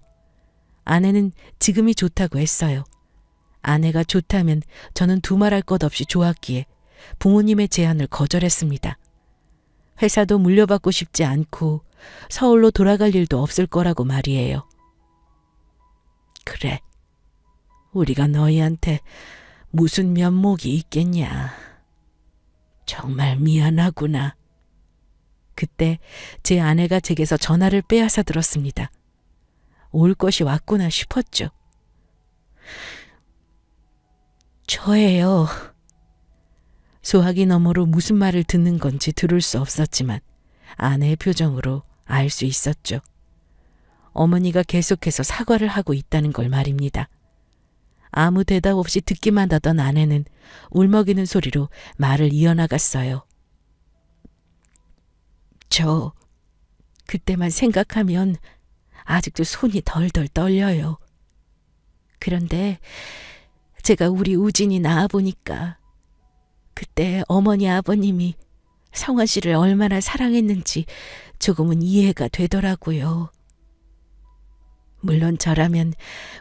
아내는 지금이 좋다고 했어요. 아내가 좋다면 저는 두말할 것 없이 좋았기에 부모님의 제안을 거절했습니다. 회사도 물려받고 싶지 않고 서울로 돌아갈 일도 없을 거라고 말이에요. 그래, 우리가 너희한테 무슨 면목이 있겠냐. 정말 미안하구나. 그때 제 아내가 제게서 전화를 빼앗아 들었습니다. 올 것이 왔구나 싶었죠. 저예요. 소화기 너머로 무슨 말을 듣는 건지 들을 수 없었지만 아내의 표정으로 알 수 있었죠. 어머니가 계속해서 사과를 하고 있다는 걸 말입니다. 아무 대답 없이 듣기만 하던 아내는 울먹이는 소리로 말을 이어나갔어요. 저 그때만 생각하면 아직도 손이 덜덜 떨려요. 그런데 제가 우리 우진이 낳아보니까 그때 어머니 아버님이 성환 씨를 얼마나 사랑했는지 조금은 이해가 되더라고요. 물론 저라면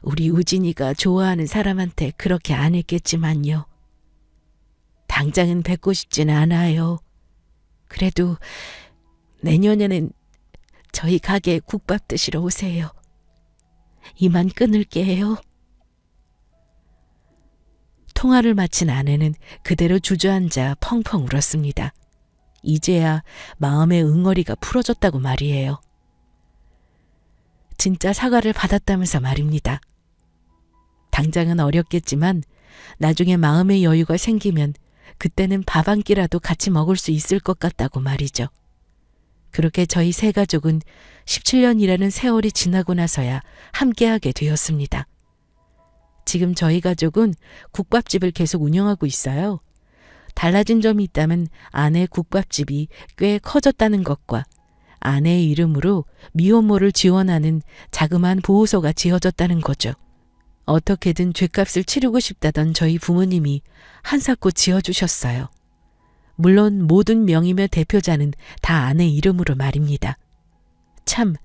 우리 우진이가 좋아하는 사람한테 그렇게 안 했겠지만요. 당장은 뵙고 싶진 않아요. 그래도 내년에는 저희 가게에 국밥 드시러 오세요. 이만 끊을게요. 통화를 마친 아내는 그대로 주저앉아 펑펑 울었습니다. 이제야 마음의 응어리가 풀어졌다고 말이에요. 진짜 사과를 받았다면서 말입니다. 당장은 어렵겠지만 나중에 마음의 여유가 생기면 그때는 밥 한 끼라도 같이 먹을 수 있을 것 같다고 말이죠. 그렇게 저희 세 가족은 17년이라는 세월이 지나고 나서야 함께하게 되었습니다. 지금 저희 가족은 국밥집을 계속 운영하고 있어요. 달라진 점이 있다면 아내 국밥집이 꽤 커졌다는 것과 아내의 이름으로 미혼모를 지원하는 자그마한 보호소가 지어졌다는 거죠. 어떻게든 죗값을 치르고 싶다던 저희 부모님이 한사코 지어주셨어요. 물론 모든 명의며 대표자는 다 아내 이름으로 말입니다. 참,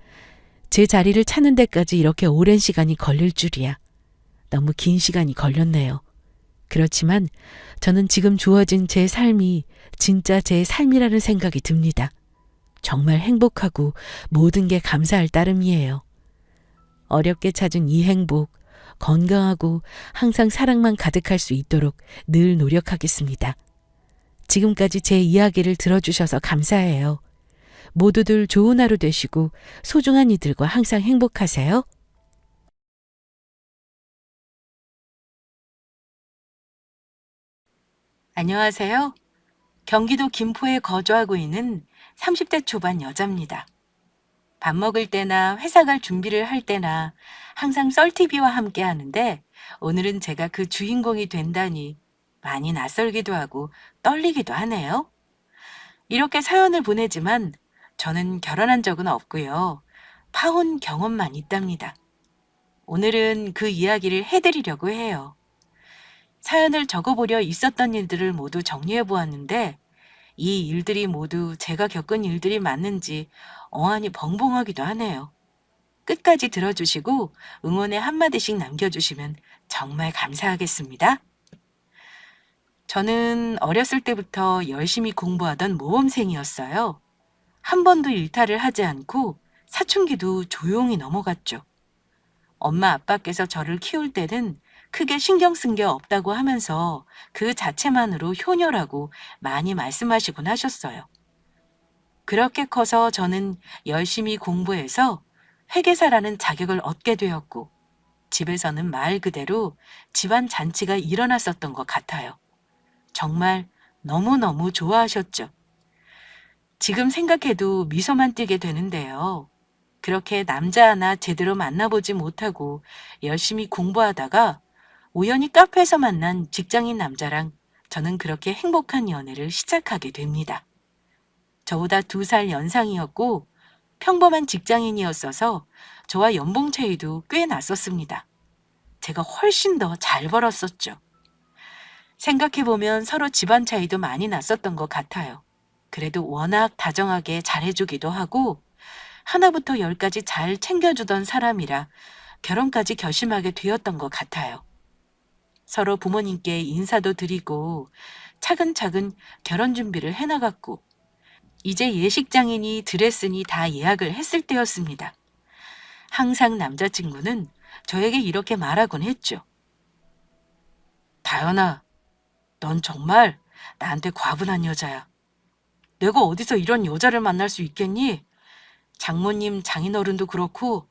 제 자리를 찾는 데까지 이렇게 오랜 시간이 걸릴 줄이야. 너무 긴 시간이 걸렸네요. 그렇지만 저는 지금 주어진 제 삶이 진짜 제 삶이라는 생각이 듭니다. 정말 행복하고 모든 게 감사할 따름이에요. 어렵게 찾은 이 행복, 건강하고 항상 사랑만 가득할 수 있도록 늘 노력하겠습니다. 지금까지 제 이야기를 들어주셔서 감사해요. 모두들 좋은 하루 되시고 소중한 이들과 항상 행복하세요. 안녕하세요. 경기도 김포에 거주하고 있는 30대 초반 여자입니다. 밥 먹을 때나 회사 갈 준비를 할 때나 항상 썰TV와 함께 하는데 오늘은 제가 그 주인공이 된다니 많이 낯설기도 하고 떨리기도 하네요. 이렇게 사연을 보내지만 저는 결혼한 적은 없고요. 파혼 경험만 있답니다. 오늘은 그 이야기를 해드리려고 해요. 사연을 적어보려 있었던 일들을 모두 정리해 보았는데 이 일들이 모두 제가 겪은 일들이 맞는지 어안이 벙벙하기도 하네요. 끝까지 들어주시고 응원의 한마디씩 남겨주시면 정말 감사하겠습니다. 저는 어렸을 때부터 열심히 공부하던 모범생이었어요. 한 번도 일탈을 하지 않고 사춘기도 조용히 넘어갔죠. 엄마 아빠께서 저를 키울 때는 크게 신경 쓴 게 없다고 하면서 그 자체만으로 효녀라고 많이 말씀하시곤 하셨어요. 그렇게 커서 저는 열심히 공부해서 회계사라는 자격을 얻게 되었고 집에서는 말 그대로 집안 잔치가 일어났었던 것 같아요. 정말 너무너무 좋아하셨죠. 지금 생각해도 미소만 띠게 되는데요. 그렇게 남자 하나 제대로 만나보지 못하고 열심히 공부하다가 우연히 카페에서 만난 직장인 남자랑 저는 그렇게 행복한 연애를 시작하게 됩니다. 저보다 2살 연상이었고 평범한 직장인이었어서 저와 연봉 차이도 꽤 났었습니다. 제가 훨씬 더 잘 벌었었죠. 생각해보면 서로 집안 차이도 많이 났었던 것 같아요. 그래도 워낙 다정하게 잘해주기도 하고 하나부터 10까지 잘 챙겨주던 사람이라 결혼까지 결심하게 되었던 것 같아요. 서로 부모님께 인사도 드리고 차근차근 결혼 준비를 해나갔고 이제 예식장이니 드레스니 다 예약을 했을 때였습니다. 항상 남자친구는 저에게 이렇게 말하곤 했죠. 다연아, 넌 정말 나한테 과분한 여자야. 내가 어디서 이런 여자를 만날 수 있겠니? 장모님, 장인어른도 그렇고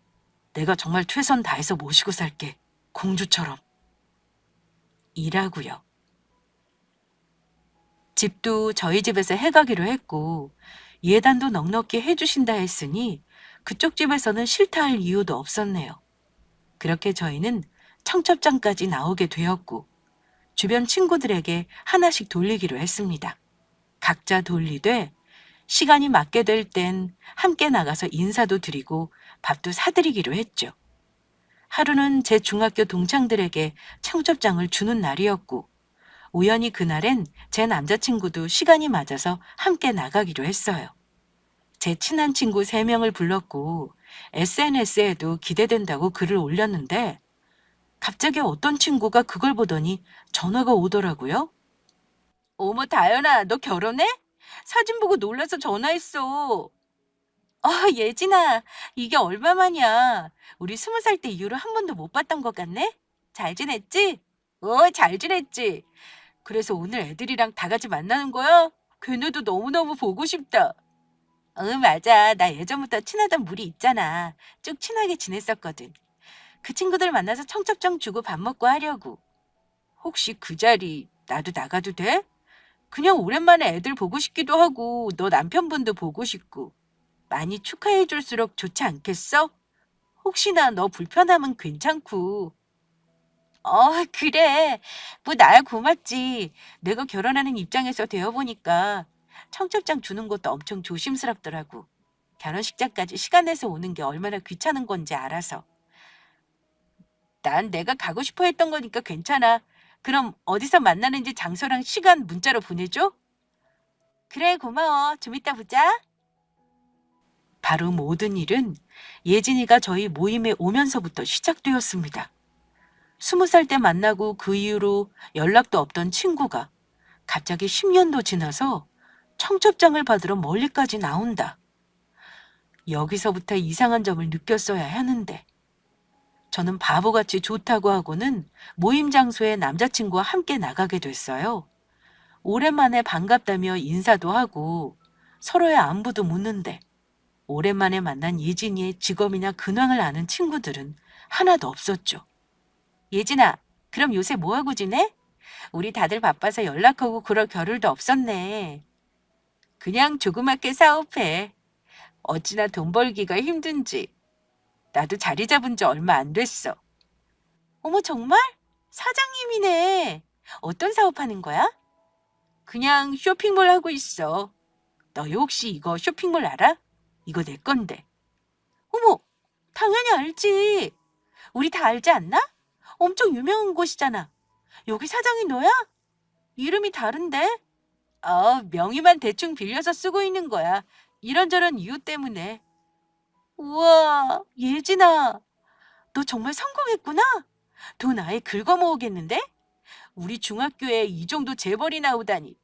내가 정말 최선 다해서 모시고 살게. 공주처럼. 이라고요. 집도 저희 집에서 해가기로 했고 예단도 넉넉히 해주신다 했으니 그쪽 집에서는 싫다 할 이유도 없었네요. 그렇게 저희는 청첩장까지 나오게 되었고 주변 친구들에게 하나씩 돌리기로 했습니다. 각자 돌리되 시간이 맞게 될 땐 함께 나가서 인사도 드리고 밥도 사드리기로 했죠. 하루는 제 중학교 동창들에게 청첩장을 주는 날이었고 우연히 그날엔 제 남자친구도 시간이 맞아서 함께 나가기로 했어요. 제 친한 친구 3명을 불렀고 SNS에도 기대된다고 글을 올렸는데 갑자기 어떤 친구가 그걸 보더니 전화가 오더라고요. 어머 다연아, 너 결혼해? 사진 보고 놀라서 전화했어. 예진아, 이게 얼마만이야. 우리 20살 때 이후로 한 번도 못 봤던 것 같네? 잘 지냈지? 잘 지냈지. 그래서 오늘 애들이랑 다 같이 만나는 거야? 걔네도 너무너무 보고 싶다. 맞아. 나 예전부터 친하던 무리 있잖아. 쭉 친하게 지냈었거든. 그 친구들 만나서 청첩장 주고 밥 먹고 하려고. 혹시 그 자리 나도 나가도 돼? 그냥 오랜만에 애들 보고 싶기도 하고 너 남편분도 보고 싶고 많이 축하해 줄수록 좋지 않겠어? 혹시나 너 불편하면 괜찮고. 그래. 뭐 나야 고맙지. 내가 결혼하는 입장에서 되어보니까 청첩장 주는 것도 엄청 조심스럽더라고. 결혼식장까지 시간 내서 오는 게 얼마나 귀찮은 건지 알아서. 난 내가 가고 싶어 했던 거니까 괜찮아. 그럼 어디서 만나는지 장소랑 시간 문자로 보내줘? 그래, 고마워. 좀 이따 보자. 바로 모든 일은 예진이가 저희 모임에 오면서부터 시작되었습니다. 20살 때 만나고 그 이후로 연락도 없던 친구가 갑자기 10년도 지나서 청첩장을 받으러 멀리까지 나온다. 여기서부터 이상한 점을 느꼈어야 하는데 저는 바보같이 좋다고 하고는 모임 장소에 남자친구와 함께 나가게 됐어요. 오랜만에 반갑다며 인사도 하고 서로의 안부도 묻는데 오랜만에 만난 예진이의 직업이나 근황을 아는 친구들은 하나도 없었죠. 예진아, 그럼 요새 뭐하고 지내? 우리 다들 바빠서 연락하고 그럴 겨를도 없었네. 그냥 조그맣게 사업해. 어찌나 돈 벌기가 힘든지. 나도 자리 잡은 지 얼마 안 됐어. 어머, 정말? 사장님이네. 어떤 사업하는 거야? 그냥 쇼핑몰 하고 있어. 너 혹시 이거 쇼핑몰 알아? 이거 내 건데. 어머, 당연히 알지. 우리 다 알지 않나? 엄청 유명한 곳이잖아. 여기 사장이 너야? 이름이 다른데? 명의만 대충 빌려서 쓰고 있는 거야. 이런저런 이유 때문에. 우와, 예진아. 너 정말 성공했구나. 돈 아예 긁어 모으겠는데? 우리 중학교에 이 정도 재벌이 나오다니.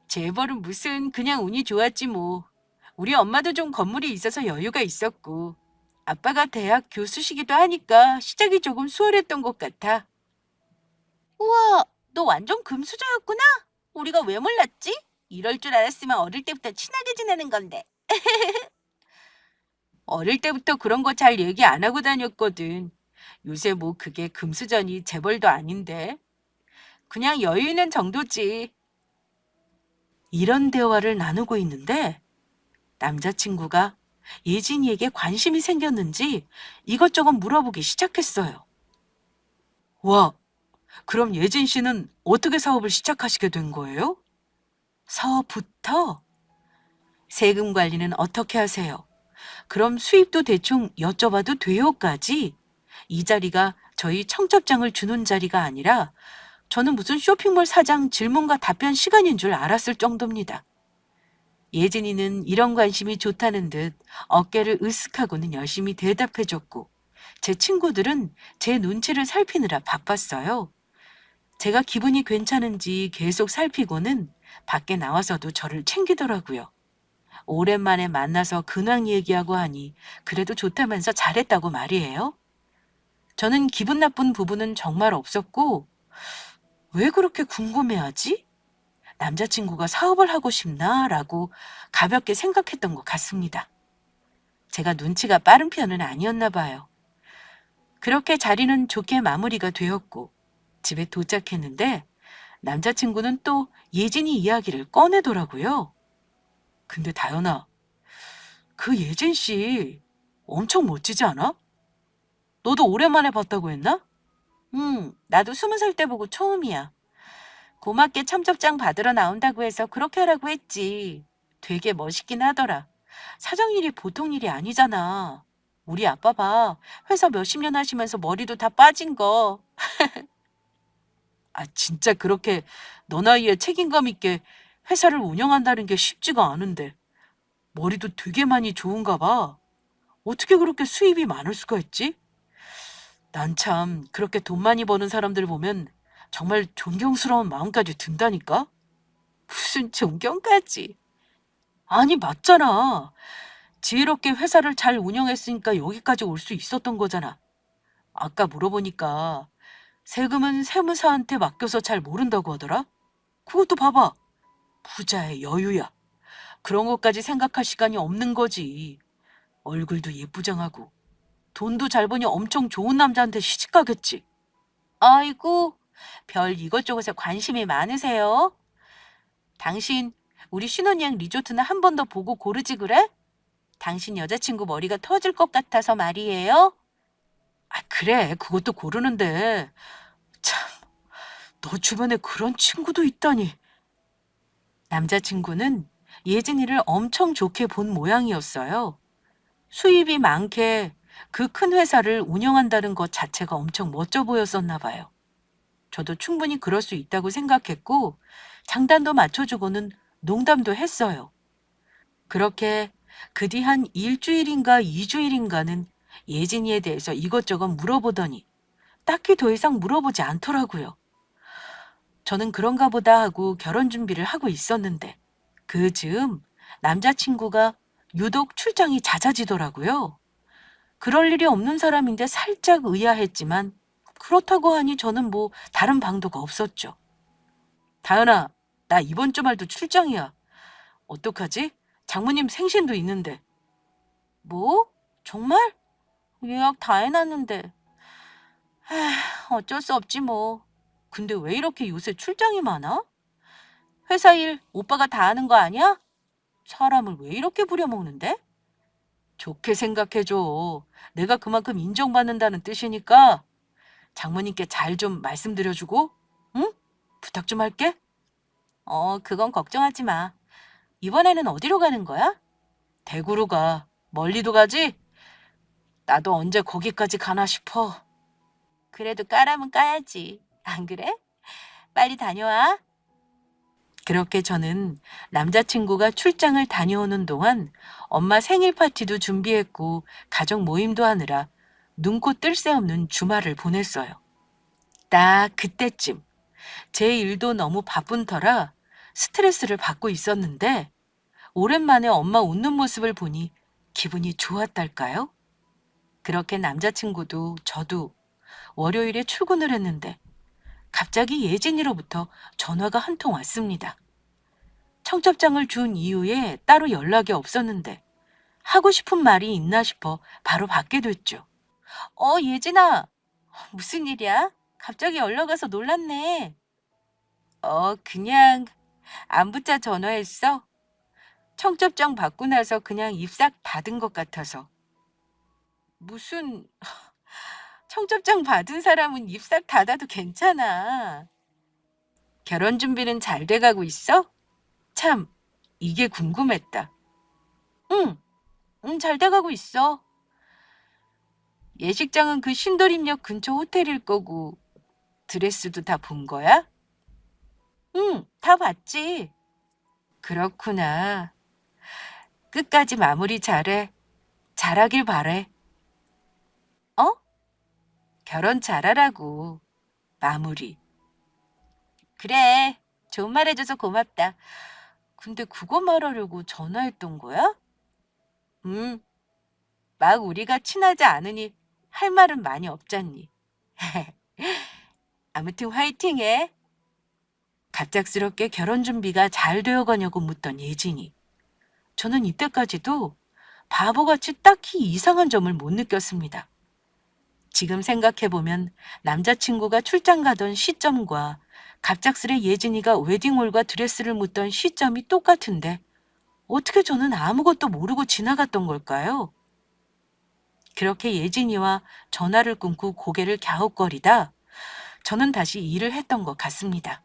재벌은 무슨 그냥 운이 좋았지 뭐. 우리 엄마도 좀 건물이 있어서 여유가 있었고 아빠가 대학 교수시기도 하니까 시작이 조금 수월했던 것 같아. 우와, 너 완전 금수저였구나. 우리가 왜 몰랐지? 이럴 줄 알았으면 어릴 때부터 친하게 지내는 건데. 어릴 때부터 그런 거 잘 얘기 안 하고 다녔거든. 요새 뭐 그게 금수저니 재벌도 아닌데. 그냥 여유 있는 정도지. 이런 대화를 나누고 있는데 남자친구가 예진이에게 관심이 생겼는지 이것저것 물어보기 시작했어요. 와, 그럼 예진 씨는 어떻게 사업을 시작하시게 된 거예요? 사업부터? 세금 관리는 어떻게 하세요? 그럼 수입도 대충 여쭤봐도 돼요까지? 이 자리가 저희 청첩장을 주는 자리가 아니라 저는 무슨 쇼핑몰 사장 질문과 답변 시간인 줄 알았을 정도입니다. 예진이는 이런 관심이 좋다는 듯 어깨를 으쓱하고는 열심히 대답해줬고 제 친구들은 제 눈치를 살피느라 바빴어요. 제가 기분이 괜찮은지 계속 살피고는 밖에 나와서도 저를 챙기더라고요. 오랜만에 만나서 근황 얘기하고 하니 그래도 좋다면서 잘했다고 말이에요. 저는 기분 나쁜 부분은 정말 없었고 왜 그렇게 궁금해하지? 남자친구가 사업을 하고 싶나? 라고 가볍게 생각했던 것 같습니다. 제가 눈치가 빠른 편은 아니었나 봐요. 그렇게 자리는 좋게 마무리가 되었고 집에 도착했는데 남자친구는 또 예진이 이야기를 꺼내더라고요. 근데 다연아, 그 예진 씨 엄청 멋지지 않아? 너도 오랜만에 봤다고 했나? 나도 20살 때 보고 처음이야. 고맙게 청첩장 받으러 나온다고 해서 그렇게 하라고 했지. 되게 멋있긴 하더라. 사장 일이 보통 일이 아니잖아. 우리 아빠 봐. 회사 몇십 년 하시면서 머리도 다 빠진 거. 진짜 그렇게 너 나이에 책임감 있게 회사를 운영한다는 게 쉽지가 않은데. 머리도 되게 많이 좋은가 봐. 어떻게 그렇게 수입이 많을 수가 있지? 난 참 그렇게 돈 많이 버는 사람들 보면 정말 존경스러운 마음까지 든다니까? 무슨 존경까지. 아니, 맞잖아. 지혜롭게 회사를 잘 운영했으니까 여기까지 올 수 있었던 거잖아. 아까 물어보니까 세금은 세무사한테 맡겨서 잘 모른다고 하더라? 그것도 봐봐. 부자의 여유야. 그런 것까지 생각할 시간이 없는 거지. 얼굴도 예쁘장하고 돈도 잘 버니 엄청 좋은 남자한테 시집가겠지. 아이고, 별 이것저것에 관심이 많으세요. 당신 우리 신혼여행 리조트는 한 번 더 보고 고르지 그래? 당신 여자친구 머리가 터질 것 같아서 말이에요. 그래. 그것도 고르는데. 참, 너 주변에 그런 친구도 있다니. 남자친구는 예진이를 엄청 좋게 본 모양이었어요. 수입이 많게 그 큰 회사를 운영한다는 것 자체가 엄청 멋져 보였었나 봐요. 저도 충분히 그럴 수 있다고 생각했고 장단도 맞춰주고는 농담도 했어요. 그렇게 그 뒤 한 일주일인가 2주일인가는 예진이에 대해서 이것저것 물어보더니 딱히 더 이상 물어보지 않더라고요. 저는 그런가 보다 하고 결혼 준비를 하고 있었는데 그 즈음 남자친구가 유독 출장이 잦아지더라고요. 그럴 일이 없는 사람인데 살짝 의아했지만 그렇다고 하니 저는 뭐 다른 방도가 없었죠. 다현아, 나 이번 주말도 출장이야. 어떡하지? 장모님 생신도 있는데. 뭐? 정말? 예약 다 해놨는데. 어쩔 수 없지 뭐. 근데 왜 이렇게 요새 출장이 많아? 회사 일 오빠가 다 하는 거 아니야? 사람을 왜 이렇게 부려먹는데? 좋게 생각해줘. 내가 그만큼 인정받는다는 뜻이니까 장모님께 잘 좀 말씀드려주고, 응? 부탁 좀 할게. 그건 걱정하지 마. 이번에는 어디로 가는 거야? 대구로 가. 멀리도 가지? 나도 언제 거기까지 가나 싶어. 그래도 까라면 까야지. 안 그래? 빨리 다녀와. 그렇게 저는 남자친구가 출장을 다녀오는 동안 엄마 생일 파티도 준비했고 가족 모임도 하느라 눈코 뜰 새 없는 주말을 보냈어요. 딱 그때쯤 제 일도 너무 바쁜 터라 스트레스를 받고 있었는데 오랜만에 엄마 웃는 모습을 보니 기분이 좋았달까요? 그렇게 남자친구도 저도 월요일에 출근을 했는데 갑자기 예진이로부터 전화가 한 통 왔습니다. 청첩장을 준 이후에 따로 연락이 없었는데 하고 싶은 말이 있나 싶어 바로 받게 됐죠. 예진아, 무슨 일이야? 갑자기 연락 와서 놀랐네. 그냥 안부자 전화했어. 청첩장 받고 나서 그냥 입 싹 닫은 것 같아서. 무슨 청첩장 받은 사람은 입 싹 닫아도 괜찮아. 결혼 준비는 잘 돼가고 있어? 참, 이게 궁금했다. 응, 응, 잘 돼가고 있어. 예식장은 그 신도림역 근처 호텔일 거고 드레스도 다 본 거야? 응, 다 봤지. 그렇구나. 끝까지 마무리 잘해. 잘하길 바래. 어? 결혼 잘하라고. 마무리. 그래. 좋은 말 해줘서 고맙다. 근데 그거 말하려고 전화했던 거야? 막 우리가 친하지 않으니 할 말은 많이 없잖니. 아무튼 화이팅해. 갑작스럽게 결혼 준비가 잘 되어가냐고 묻던 예진이. 저는 이때까지도 바보같이 딱히 이상한 점을 못 느꼈습니다. 지금 생각해보면 남자친구가 출장 가던 시점과 갑작스레 예진이가 웨딩홀과 드레스를 묻던 시점이 똑같은데 어떻게 저는 아무것도 모르고 지나갔던 걸까요? 그렇게 예진이와 전화를 끊고 고개를 갸웃거리다 저는 다시 일을 했던 것 같습니다.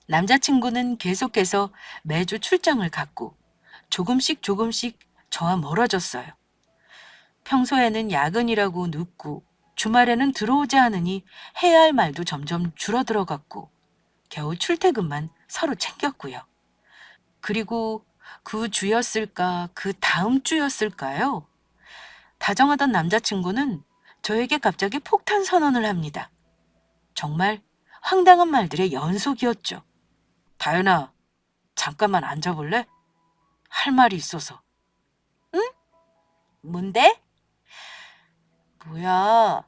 남자친구는 계속해서 매주 출장을 갔고 조금씩 저와 멀어졌어요. 평소에는 야근이라고 눕고 주말에는 들어오지 않으니 해야 할 말도 점점 줄어들어갔고 겨우 출퇴근만 서로 챙겼고요. 그리고 그 주였을까 그 다음 주였을까요? 다정하던 남자친구는 저에게 갑자기 폭탄 선언을 합니다. 정말 황당한 말들의 연속이었죠. 다현아, 잠깐만 앉아볼래? 할 말이 있어서. 응? 뭔데? 뭐야,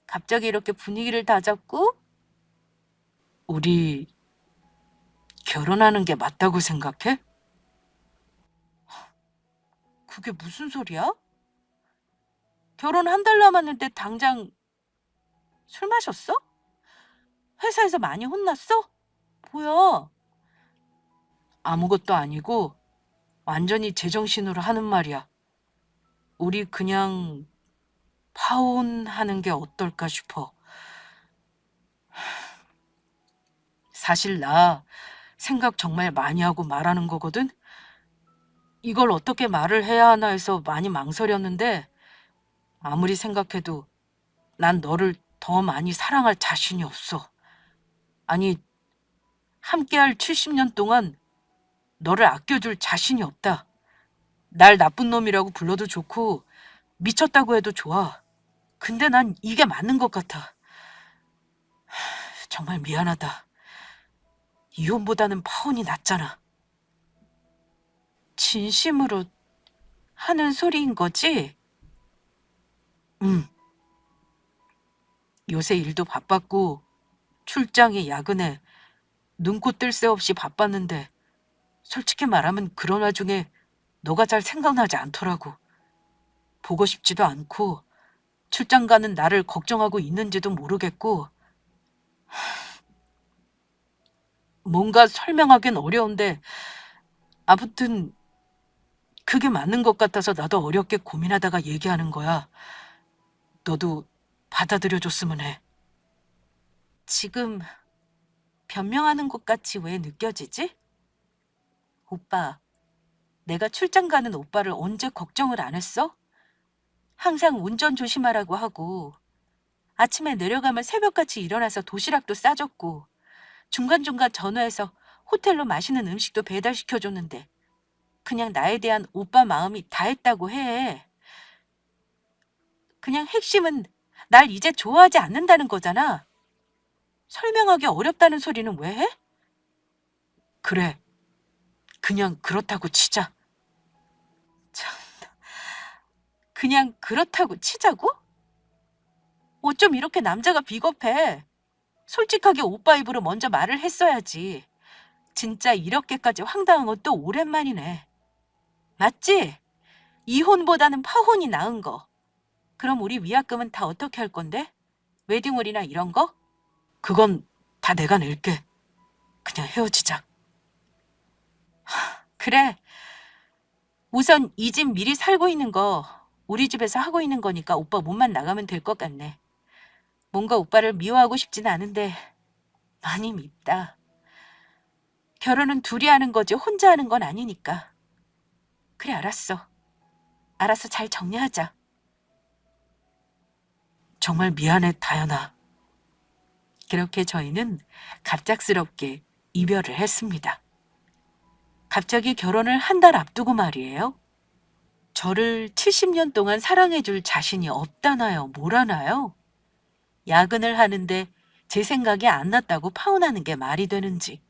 갑자기 이렇게 분위기를 다잡고? 우리 결혼하는 게 맞다고 생각해? 그게 무슨 소리야? 결혼 한 달 남았는데 당장 술 마셨어? 회사에서 많이 혼났어? 뭐야? 아무것도 아니고 완전히 제정신으로 하는 말이야. 우리 그냥 파혼하는 게 어떨까 싶어. 사실 나 생각 정말 많이 하고 말하는 거거든. 이걸 어떻게 말을 해야 하나 해서 많이 망설였는데 아무리 생각해도 난 너를 더 많이 사랑할 자신이 없어. 아니, 함께할 70년 동안 너를 아껴줄 자신이 없다. 날 나쁜 놈이라고 불러도 좋고 미쳤다고 해도 좋아. 근데 난 이게 맞는 것 같아. 정말 미안하다. 이혼보다는 파혼이 낫잖아. 진심으로 하는 소리인 거지? 요새 일도 바빴고 출장에 야근에 눈코 뜰 새 없이 바빴는데 솔직히 말하면 그런 와중에 너가 잘 생각나지 않더라고. 보고 싶지도 않고 출장 가는 나를 걱정하고 있는지도 모르겠고 뭔가 설명하긴 어려운데 아무튼 그게 맞는 것 같아서 나도 어렵게 고민하다가 얘기하는 거야. 너도 받아들여줬으면 해. 지금 변명하는 것 같이 왜 느껴지지? 오빠, 내가 출장 가는 오빠를 언제 걱정을 안 했어? 항상 운전 조심하라고 하고 아침에 내려가면 새벽같이 일어나서 도시락도 싸줬고 중간중간 전화해서 호텔로 맛있는 음식도 배달시켜줬는데 그냥 나에 대한 오빠 마음이 다했다고 해. 그냥 핵심은 날 이제 좋아하지 않는다는 거잖아. 설명하기 어렵다는 소리는 왜 해? 그래, 그냥 그렇다고 치자. 참, 그냥 그렇다고 치자고? 어쩜 이렇게 남자가 비겁해. 솔직하게 오빠 입으로 먼저 말을 했어야지. 진짜 이렇게까지 황당한 건 또 오랜만이네. 맞지? 이혼보다는 파혼이 나은 거. 그럼 우리 위약금은 다 어떻게 할 건데? 웨딩홀이나 이런 거? 그건 다 내가 낼게. 그냥 헤어지자. 그래. 우선 이 집 미리 살고 있는 거 우리 집에서 하고 있는 거니까 오빠 몸만 나가면 될 것 같네. 뭔가 오빠를 미워하고 싶진 않은데 많이 밉다. 결혼은 둘이 하는 거지 혼자 하는 건 아니니까. 그래, 알았어. 알았어, 잘 정리하자. 정말 미안해, 다현아. 그렇게 저희는 갑작스럽게 이별을 했습니다. 갑자기 결혼을 한 달 앞두고 말이에요. 저를 70년 동안 사랑해줄 자신이 없다나요? 뭐라나요? 야근을 하는데 제 생각이 안 났다고 파혼하는 게 말이 되는지.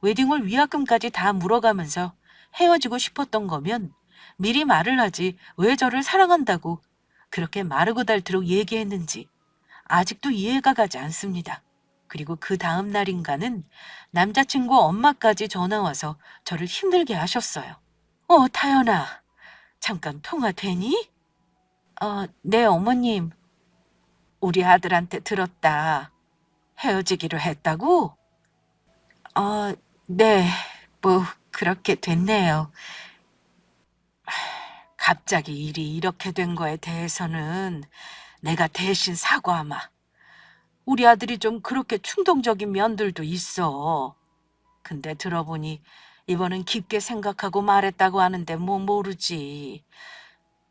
웨딩홀 위약금까지 다 물어가면서 헤어지고 싶었던 거면 미리 말을 하지 왜 저를 사랑한다고 그렇게 마르고 닳도록 얘기했는지 아직도 이해가 가지 않습니다. 그리고 그 다음 날인가는 남자친구 엄마까지 전화와서 저를 힘들게 하셨어요. 타연아, 잠깐 통화 되니? 네, 어머님. 우리 아들한테 들었다. 헤어지기로 했다고? 네, 뭐 그렇게 됐네요. 갑자기 일이 이렇게 된 거에 대해서는 내가 대신 사과하마. 우리 아들이 좀 그렇게 충동적인 면들도 있어. 근데 들어보니 이번은 깊게 생각하고 말했다고 하는데 뭐 모르지.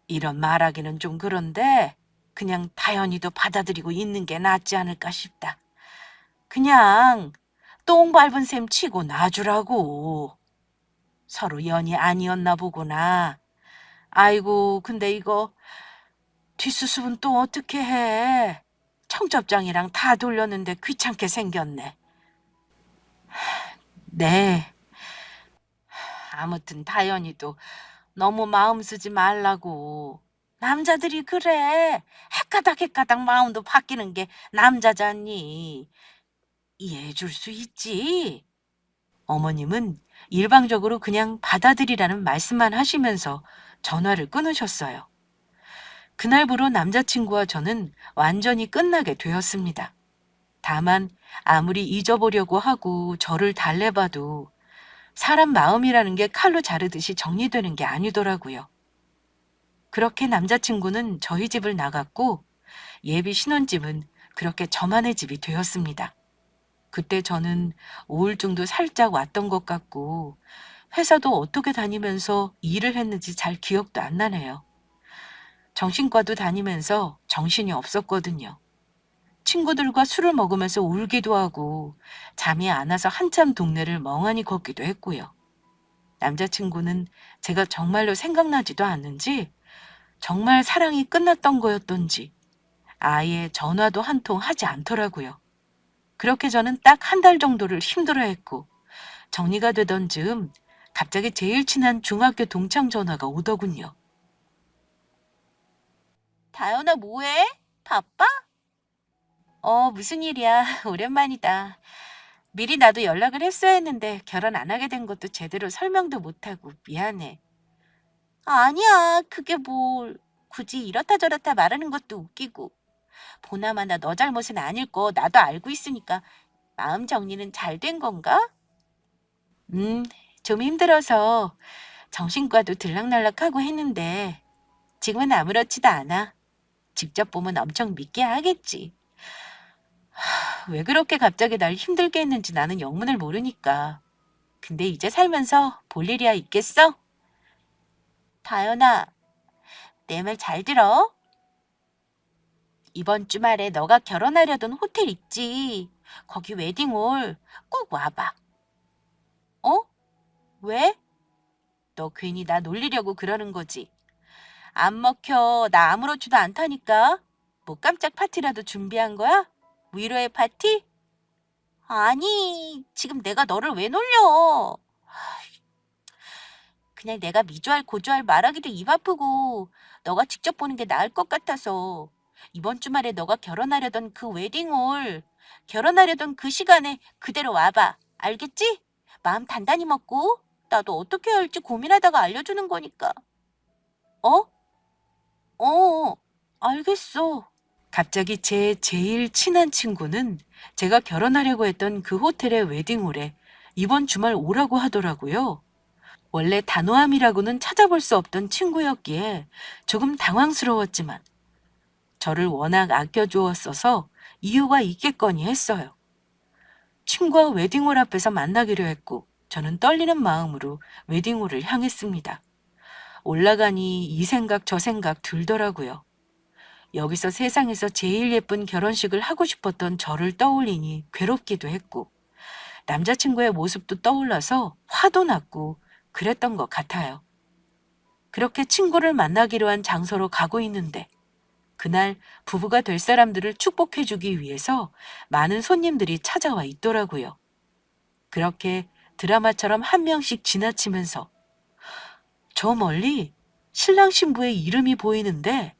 이런 말하기는 좀 그런데 그냥 다현이도 받아들이고 있는 게 낫지 않을까 싶다. 그냥 똥 밟은 셈 치고 놔주라고. 서로 연이 아니었나 보구나. 아이고, 근데 이거 뒷수습은 또 어떻게 해? 청첩장이랑 다 돌렸는데 귀찮게 생겼네. 네. 아무튼 다현이도 너무 마음 쓰지 말라고. 남자들이 그래. 헷가닥 마음도 바뀌는 게 남자잖니. 이해해 줄 수 있지. 어머님은 일방적으로 그냥 받아들이라는 말씀만 하시면서 전화를 끊으셨어요. 그날부로 남자친구와 저는 완전히 끝나게 되었습니다. 다만 아무리 잊어보려고 하고 저를 달래봐도 사람 마음이라는 게 칼로 자르듯이 정리되는 게 아니더라고요. 그렇게 남자친구는 저희 집을 나갔고 예비 신혼집은 그렇게 저만의 집이 되었습니다. 그때 저는 우울증도 살짝 왔던 것 같고 회사도 어떻게 다니면서 일을 했는지 잘 기억도 안 나네요. 정신과도 다니면서 정신이 없었거든요. 친구들과 술을 먹으면서 울기도 하고 잠이 안 와서 한참 동네를 멍하니 걷기도 했고요. 남자친구는 제가 정말로 생각나지도 않는지 정말 사랑이 끝났던 거였던지 아예 전화도 한 통 하지 않더라고요. 그렇게 저는 딱 한 달 정도를 힘들어했고 정리가 되던 즈음 갑자기 제일 친한 중학교 동창 전화가 오더군요. 다현아, 뭐해? 바빠? 무슨 일이야. 오랜만이다. 미리 나도 연락을 했어야 했는데 결혼 안 하게 된 것도 제대로 설명도 못하고 미안해. 아니야, 그게 뭘. 굳이 이렇다 저렇다 말하는 것도 웃기고. 보나마나 너 잘못은 아닐 거 나도 알고 있으니까 마음 정리는 잘 된 건가? 좀 힘들어서 정신과도 들락날락하고 했는데 지금은 아무렇지도 않아. 직접 보면 엄청 믿게 하겠지. 왜 그렇게 갑자기 날 힘들게 했는지 나는 영문을 모르니까. 근데 이제 살면서 볼 일이야 있겠어? 다현아, 내 말 잘 들어. 이번 주말에 너가 결혼하려던 호텔 있지. 거기 웨딩홀 꼭 와봐. 어? 왜? 너 괜히 나 놀리려고 그러는 거지. 안 먹혀. 나 아무렇지도 않다니까. 뭐 깜짝 파티라도 준비한 거야? 위로의 파티? 아니, 지금 내가 너를 왜 놀려? 그냥 내가 미주알 고주알 말하기도 입 아프고 너가 직접 보는 게 나을 것 같아서 이번 주말에 너가 결혼하려던 그 웨딩홀 결혼하려던 그 시간에 그대로 와봐. 알겠지? 마음 단단히 먹고 나도 어떻게 해야 할지 고민하다가 알려주는 거니까. 어? 알겠어. 갑자기 제 제일 친한 친구는 제가 결혼하려고 했던 그 호텔의 웨딩홀에 이번 주말 오라고 하더라고요. 원래 단호함이라고는 찾아볼 수 없던 친구였기에 조금 당황스러웠지만 저를 워낙 아껴주었어서 이유가 있겠거니 했어요. 친구와 웨딩홀 앞에서 만나기로 했고 저는 떨리는 마음으로 웨딩홀을 향했습니다. 올라가니 이 생각 저 생각 들더라고요. 여기서 세상에서 제일 예쁜 결혼식을 하고 싶었던 저를 떠올리니 괴롭기도 했고 남자친구의 모습도 떠올라서 화도 났고 그랬던 것 같아요. 그렇게 친구를 만나기로 한 장소로 가고 있는데 그날 부부가 될 사람들을 축복해주기 위해서 많은 손님들이 찾아와 있더라고요. 그렇게 드라마처럼 한 명씩 지나치면서 저 멀리 신랑 신부의 이름이 보이는데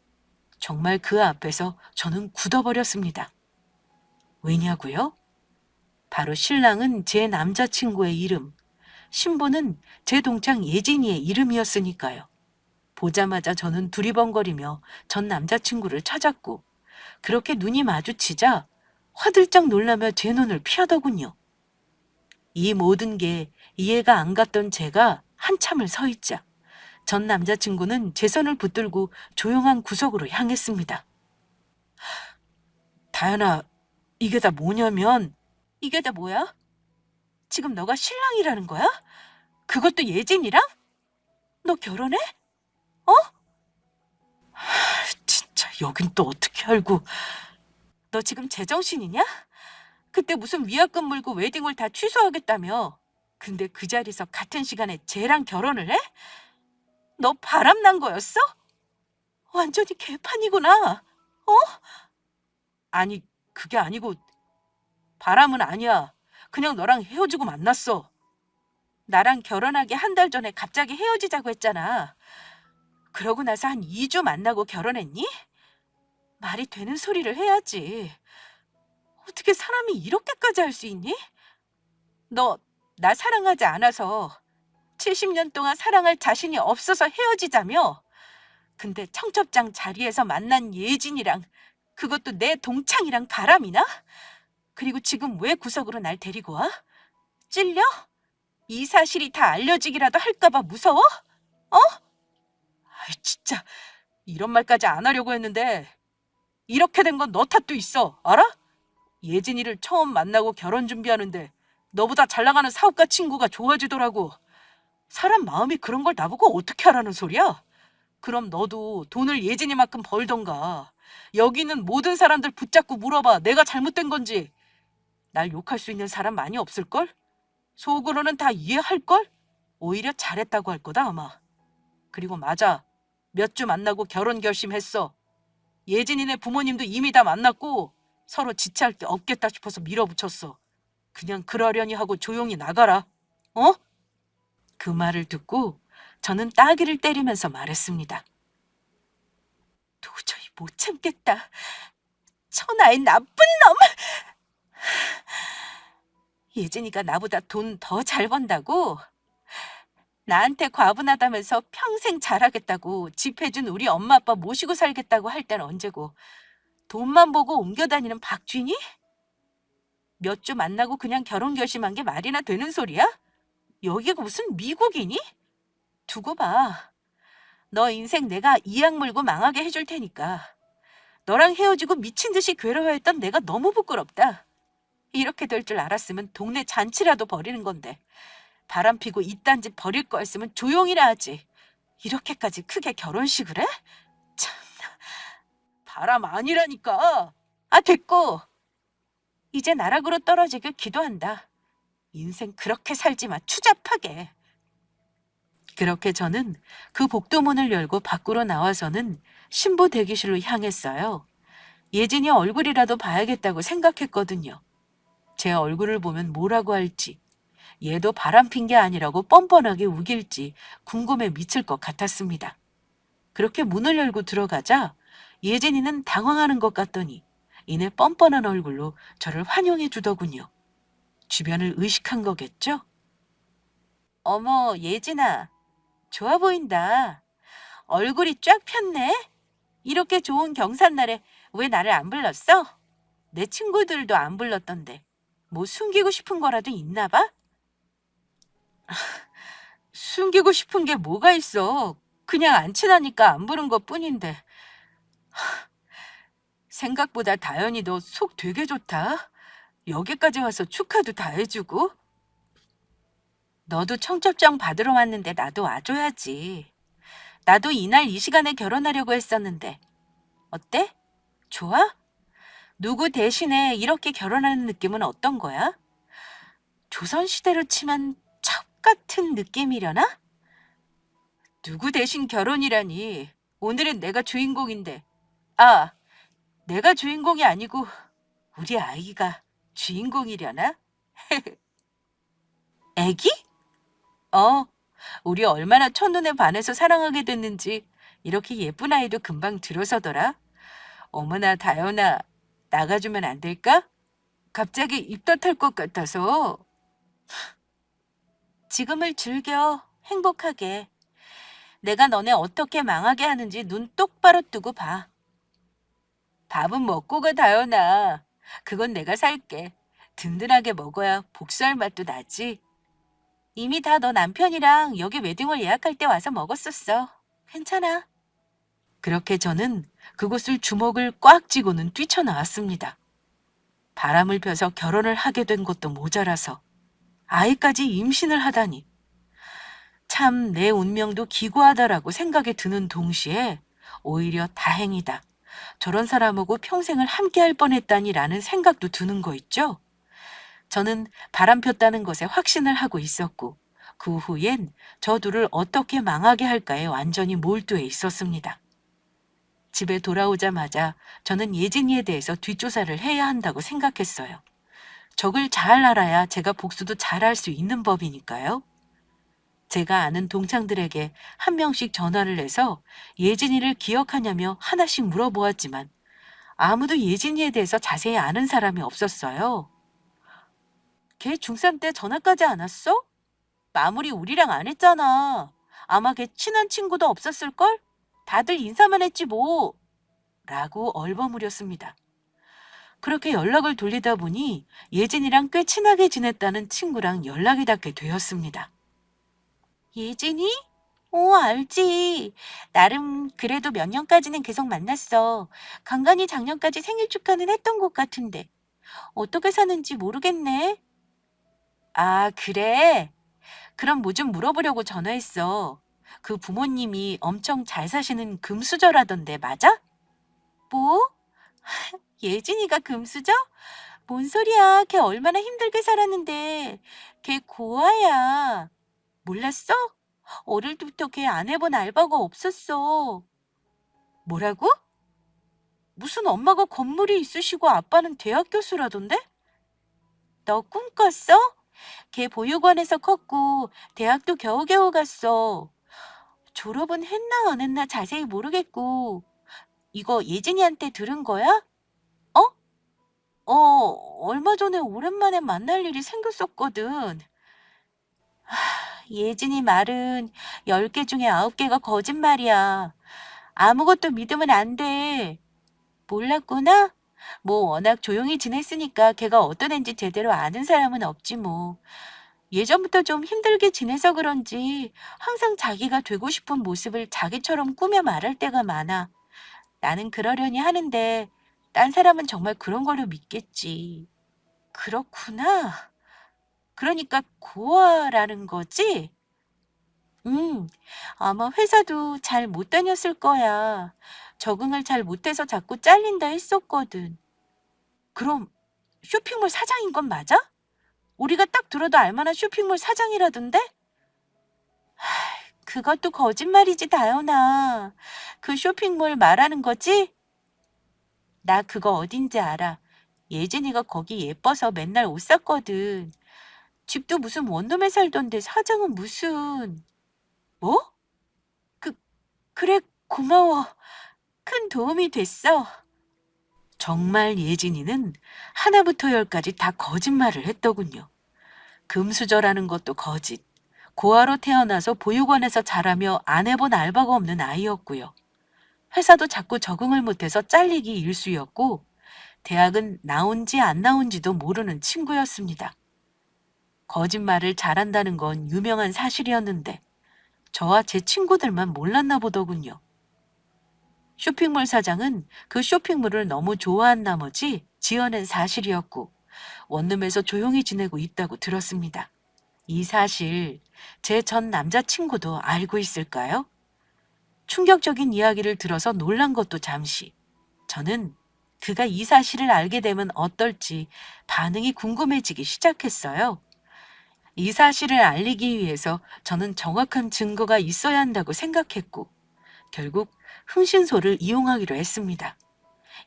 정말 그 앞에서 저는 굳어버렸습니다. 왜냐고요? 바로 신랑은 제 남자친구의 이름, 신부는 제 동창 예진이의 이름이었으니까요. 보자마자 저는 두리번거리며 전 남자친구를 찾았고 그렇게 눈이 마주치자 화들짝 놀라며 제 눈을 피하더군요. 이 모든 게 이해가 안 갔던 제가 한참을 서 있자 전 남자친구는 제 손을 붙들고 조용한 구석으로 향했습니다. 다현아, 이게 다 뭐냐면 이게 다 뭐야? 지금 너가 신랑이라는 거야? 그것도 예진이랑? 너 결혼해? 진짜 여긴 또 어떻게 알고. 너 지금 제정신이냐? 그때 무슨 위약금 물고 웨딩홀 다 취소하겠다며. 근데 그 자리에서 같은 시간에 쟤랑 결혼을 해? 너 바람난 거였어? 완전히 개판이구나. 아니, 그게 아니고 바람은 아니야. 그냥 너랑 헤어지고 만났어. 나랑 결혼하기 한 달 전에 갑자기 헤어지자고 했잖아. 그러고 나서 한 2주 만나고 결혼했니? 말이 되는 소리를 해야지. 어떻게 사람이 이렇게까지 할 수 있니? 너 나 사랑하지 않아서 70년 동안 사랑할 자신이 없어서 헤어지자며? 근데 청첩장 자리에서 만난 예진이랑 그것도 내 동창이랑 바람이나? 그리고 지금 왜 구석으로 날 데리고 와? 찔려? 이 사실이 다 알려지기라도 할까봐 무서워? 아이 진짜 이런 말까지 안 하려고 했는데 이렇게 된 건 너 탓도 있어. 알아? 예진이를 처음 만나고 결혼 준비하는데 너보다 잘 나가는 사업가 친구가 좋아지더라고. 사람 마음이 그런 걸 나보고 어떻게 하라는 소리야? 그럼 너도 돈을 예진이만큼 벌던가. 여기 있는 모든 사람들 붙잡고 물어봐. 내가 잘못된 건지. 날 욕할 수 있는 사람 많이 없을걸? 속으로는 다 이해할걸? 오히려 잘했다고 할 거다 아마. 그리고 맞아. 몇 주 만나고 결혼 결심했어. 예진이네 부모님도 이미 다 만났고 서로 지체할 게 없겠다 싶어서 밀어붙였어. 그냥 그러려니 하고 조용히 나가라. 어? 그 말을 듣고 저는 따귀를 때리면서 말했습니다. 도저히 못 참겠다. 천하의 나쁜 놈! 예진이가 나보다 돈 더 잘 번다고? 나한테 과분하다면서 평생 잘하겠다고 집 해준 우리 엄마 아빠 모시고 살겠다고 할 땐 언제고 돈만 보고 옮겨 다니는 박쥐니? 몇 주 만나고 그냥 결혼 결심한 게 말이나 되는 소리야? 여기가 무슨 미국이니? 두고 봐. 너 인생 내가 이악 물고 망하게 해줄 테니까. 너랑 헤어지고 미친 듯이 괴로워했던 내가 너무 부끄럽다. 이렇게 될 줄 알았으면 동네 잔치라도 벌이는 건데 바람 피고 이딴 집 버릴 거였으면 조용히라 하지. 이렇게까지 크게 결혼식을 해? 참나. 바람 아니라니까. 아, 됐고. 이제 나락으로 떨어지길 기도한다. 인생 그렇게 살지 마, 추잡하게. 그렇게 저는 그 복도문을 열고 밖으로 나와서는 신부 대기실로 향했어요. 예진이 얼굴이라도 봐야겠다고 생각했거든요. 제 얼굴을 보면 뭐라고 할지, 얘도 바람핀 게 아니라고 뻔뻔하게 우길지 궁금해 미칠 것 같았습니다. 그렇게 문을 열고 들어가자 예진이는 당황하는 것 같더니 이내 뻔뻔한 얼굴로 저를 환영해 주더군요. 주변을 의식한 거겠죠? 어머, 예진아, 좋아 보인다. 얼굴이 쫙 폈네. 이렇게 좋은 경산날에 왜 나를 안 불렀어? 내 친구들도 안 불렀던데. 뭐 숨기고 싶은 거라도 있나 봐? 숨기고 싶은 게 뭐가 있어. 그냥 안 친하니까 안 부른 것 뿐인데. 생각보다 다현이 너 속 되게 좋다. 여기까지 와서 축하도 다 해주고. 너도 청첩장 받으러 왔는데 나도 와줘야지. 나도 이날 이 시간에 결혼하려고 했었는데. 어때? 좋아? 누구 대신에 이렇게 결혼하는 느낌은 어떤 거야? 조선시대로 치면 첩 같은 느낌이려나? 누구 대신 결혼이라니. 오늘은 내가 주인공인데. 아, 내가 주인공이 아니고 우리 아이가 주인공이려나? 애기? 우리 얼마나 첫눈에 반해서 사랑하게 됐는지 이렇게 예쁜 아이도 금방 들어서더라. 어머나, 다현아, 나가주면 안 될까? 갑자기 입덧할 것 같아서. 지금을 즐겨, 행복하게. 내가 너네 어떻게 망하게 하는지 눈 똑바로 뜨고 봐. 밥은 먹고 가, 다현아. 그건 내가 살게. 든든하게 먹어야 복수할 맛도 나지. 이미 다 너 남편이랑 여기 웨딩홀 예약할 때 와서 먹었었어. 괜찮아. 그렇게 저는 그곳을 주먹을 꽉 쥐고는 뛰쳐나왔습니다. 바람을 펴서 결혼을 하게 된 것도 모자라서 아이까지 임신을 하다니. 참 내 운명도 기구하다라고 생각이 드는 동시에 오히려 다행이다. 저런 사람하고 평생을 함께할 뻔했다니라는 생각도 드는 거 있죠. 저는 바람 폈다는 것에 확신을 하고 있었고 그 후엔 저 둘을 어떻게 망하게 할까에 완전히 몰두해 있었습니다. 집에 돌아오자마자 저는 예진이에 대해서 뒷조사를 해야 한다고 생각했어요. 적을 잘 알아야 제가 복수도 잘할 수 있는 법이니까요. 제가 아는 동창들에게 한 명씩 전화를 해서 예진이를 기억하냐며 하나씩 물어보았지만 아무도 예진이에 대해서 자세히 아는 사람이 없었어요. 걔 중3 때 전화까지 안 왔어? 마무리 우리랑 안 했잖아. 아마 걔 친한 친구도 없었을걸? 다들 인사만 했지 뭐. 라고 얼버무렸습니다. 그렇게 연락을 돌리다 보니 예진이랑 꽤 친하게 지냈다는 친구랑 연락이 닿게 되었습니다. 예진이? 알지. 나름 그래도 몇 년까지는 계속 만났어. 간간히 작년까지 생일 축하는 했던 것 같은데. 어떻게 사는지 모르겠네. 아, 그래? 그럼 뭐 좀 물어보려고 전화했어. 그 부모님이 엄청 잘 사시는 금수저라던데 맞아? 뭐? 예진이가 금수저? 뭔 소리야. 걔 얼마나 힘들게 살았는데. 걔 고아야. 몰랐어? 어릴 때부터 걔 안 해본 알바가 없었어. 뭐라고? 무슨 엄마가 건물이 있으시고 아빠는 대학 교수라던데? 너 꿈 꿨어? 걔 보육원에서 컸고 대학도 겨우겨우 갔어. 졸업은 했나 안 했나 자세히 모르겠고 이거 예진이한테 들은 거야? 어? 얼마 전에 오랜만에 만날 일이 생겼었거든. 예진이 말은 10개 중에 9개가 거짓말이야. 아무것도 믿으면 안 돼. 몰랐구나? 뭐 워낙 조용히 지냈으니까 걔가 어떤 애인지 제대로 아는 사람은 없지 뭐. 예전부터 좀 힘들게 지내서 그런지 항상 자기가 되고 싶은 모습을 자기처럼 꾸며 말할 때가 많아. 나는 그러려니 하는데 딴 사람은 정말 그런 걸로 믿겠지. 그렇구나. 그러니까 고아라는 거지? 음, 아마 회사도 잘 못 다녔을 거야. 적응을 잘 못해서 자꾸 잘린다 했었거든. 그럼 쇼핑몰 사장인 건 맞아? 우리가 딱 들어도 알만한 쇼핑몰 사장이라던데? 그것도 거짓말이지, 다연아. 그 쇼핑몰 말하는 거지? 나 그거 어딘지 알아. 예진이가 거기 예뻐서 맨날 옷 샀거든. 집도 무슨 원룸에 살던데 사장은 무슨... 뭐? 그, 그래, 고마워. 큰 도움이 됐어. 정말 예진이는 하나부터 열까지 다 거짓말을 했더군요. 금수저라는 것도 거짓. 고아로 태어나서 보육원에서 자라며 안 해본 알바가 없는 아이였고요. 회사도 자꾸 적응을 못해서 잘리기 일쑤였고, 대학은 나온지 안 나온지도 모르는 친구였습니다. 거짓말을 잘한다는 건 유명한 사실이었는데, 저와 제 친구들만 몰랐나 보더군요. 쇼핑몰 사장은 그 쇼핑몰을 너무 좋아한 나머지 지어낸 사실이었고, 원룸에서 조용히 지내고 있다고 들었습니다. 이 사실 제 전 남자친구도 알고 있을까요? 충격적인 이야기를 들어서 놀란 것도 잠시. 저는 그가 이 사실을 알게 되면 어떨지 반응이 궁금해지기 시작했어요. 이 사실을 알리기 위해서 저는 정확한 증거가 있어야 한다고 생각했고, 결국 흥신소를 이용하기로 했습니다.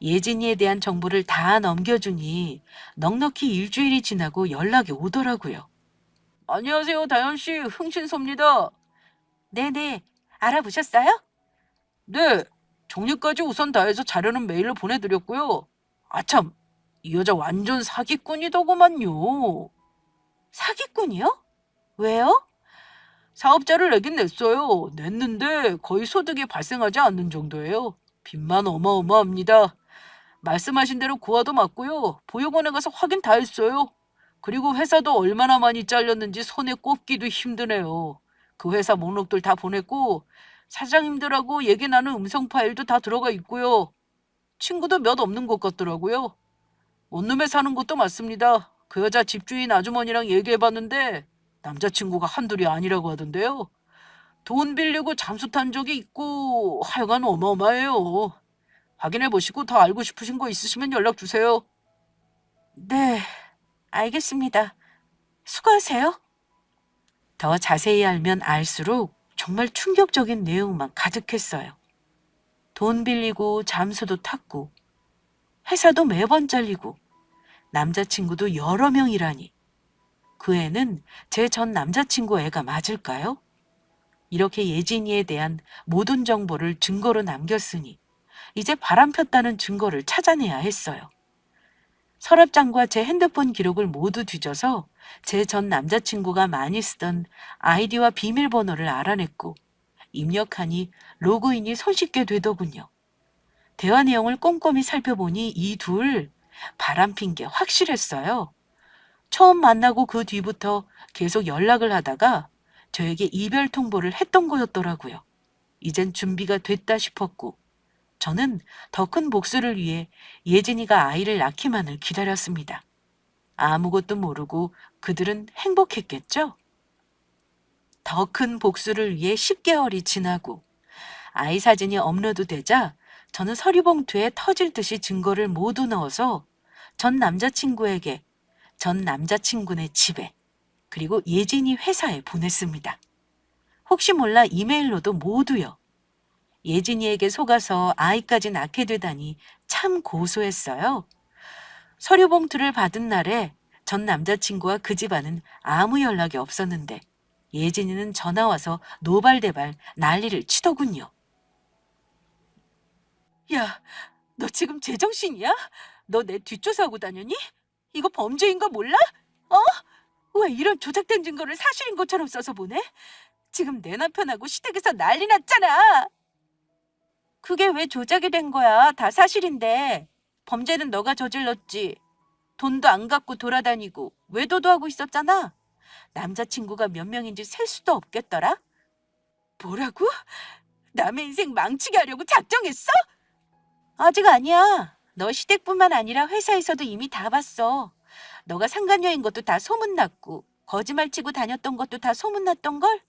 예진이에 대한 정보를 다 넘겨주니 넉넉히 일주일이 지나고 연락이 오더라고요. 안녕하세요, 다현씨. 흥신소입니다. 네네. 알아보셨어요? 네. 정리까지 우선 다 해서 자료는 메일로 보내드렸고요. 아참, 이 여자 완전 사기꾼이더구만요. 사기꾼이요? 왜요? 사업자를 내긴 냈어요. 냈는데 거의 소득이 발생하지 않는 정도예요. 빚만 어마어마합니다. 말씀하신 대로 고아도 맞고요. 보육원에 가서 확인 다 했어요. 그리고 회사도 얼마나 많이 잘렸는지 손에 꼽기도 힘드네요. 그 회사 목록들 다 보냈고 사장님들하고 얘기 나눈 음성 파일도 다 들어가 있고요. 친구도 몇 없는 것 같더라고요. 원룸에 사는 것도 맞습니다. 그 여자 집주인 아주머니랑 얘기해봤는데 남자친구가 한둘이 아니라고 하던데요. 돈 빌리고 잠수 탄 적이 있고 하여간 어마어마해요. 확인해보시고 더 알고 싶으신 거 있으시면 연락 주세요. 네, 알겠습니다. 수고하세요. 더 자세히 알면 알수록 정말 충격적인 내용만 가득했어요. 돈 빌리고 잠수도 탔고 회사도 매번 잘리고 남자친구도 여러 명이라니. 그 애는 제 전 남자친구 애가 맞을까요? 이렇게 예진이에 대한 모든 정보를 증거로 남겼으니 이제 바람 폈다는 증거를 찾아내야 했어요. 서랍장과 제 핸드폰 기록을 모두 뒤져서 제 전 남자친구가 많이 쓰던 아이디와 비밀번호를 알아냈고 입력하니 로그인이 손쉽게 되더군요. 대화 내용을 꼼꼼히 살펴보니 이 둘 바람핀 게 확실했어요. 처음 만나고 그 뒤부터 계속 연락을 하다가 저에게 이별 통보를 했던 거였더라고요. 이젠 준비가 됐다 싶었고 저는 더 큰 복수를 위해 예진이가 아이를 낳기만을 기다렸습니다. 아무것도 모르고 그들은 행복했겠죠? 더 큰 복수를 위해 10개월이 지나고 아이 사진이 업로드되자 저는 서류봉투에 터질 듯이 증거를 모두 넣어서 전 남자친구에게, 전 남자친구네 집에, 그리고 예진이 회사에 보냈습니다. 혹시 몰라 이메일로도 모두요. 예진이에게 속아서 아이까지 낳게 되다니 참 고소했어요. 서류 봉투를 받은 날에 전 남자친구와 그 집안은 아무 연락이 없었는데 예진이는 전화 와서 노발대발 난리를 치더군요. 야, 너 지금 제정신이야? 너 내 뒷조사하고 다녔니? 이거 범죄인 거 몰라? 어? 왜 이런 조작된 증거를 사실인 것처럼 써서 보내? 지금 내 남편하고 시댁에서 난리 났잖아. 그게 왜 조작이 된 거야? 다 사실인데. 범죄는 너가 저질렀지. 돈도 안 갖고 돌아다니고 외도도 하고 있었잖아. 남자친구가 몇 명인지 셀 수도 없겠더라. 뭐라고? 남의 인생 망치게 하려고 작정했어? 아직 아니야. 너 시댁뿐만 아니라 회사에서도 이미 다 봤어. 너가 상간녀인 것도 다 소문났고 거짓말 치고 다녔던 것도 다 소문났던걸?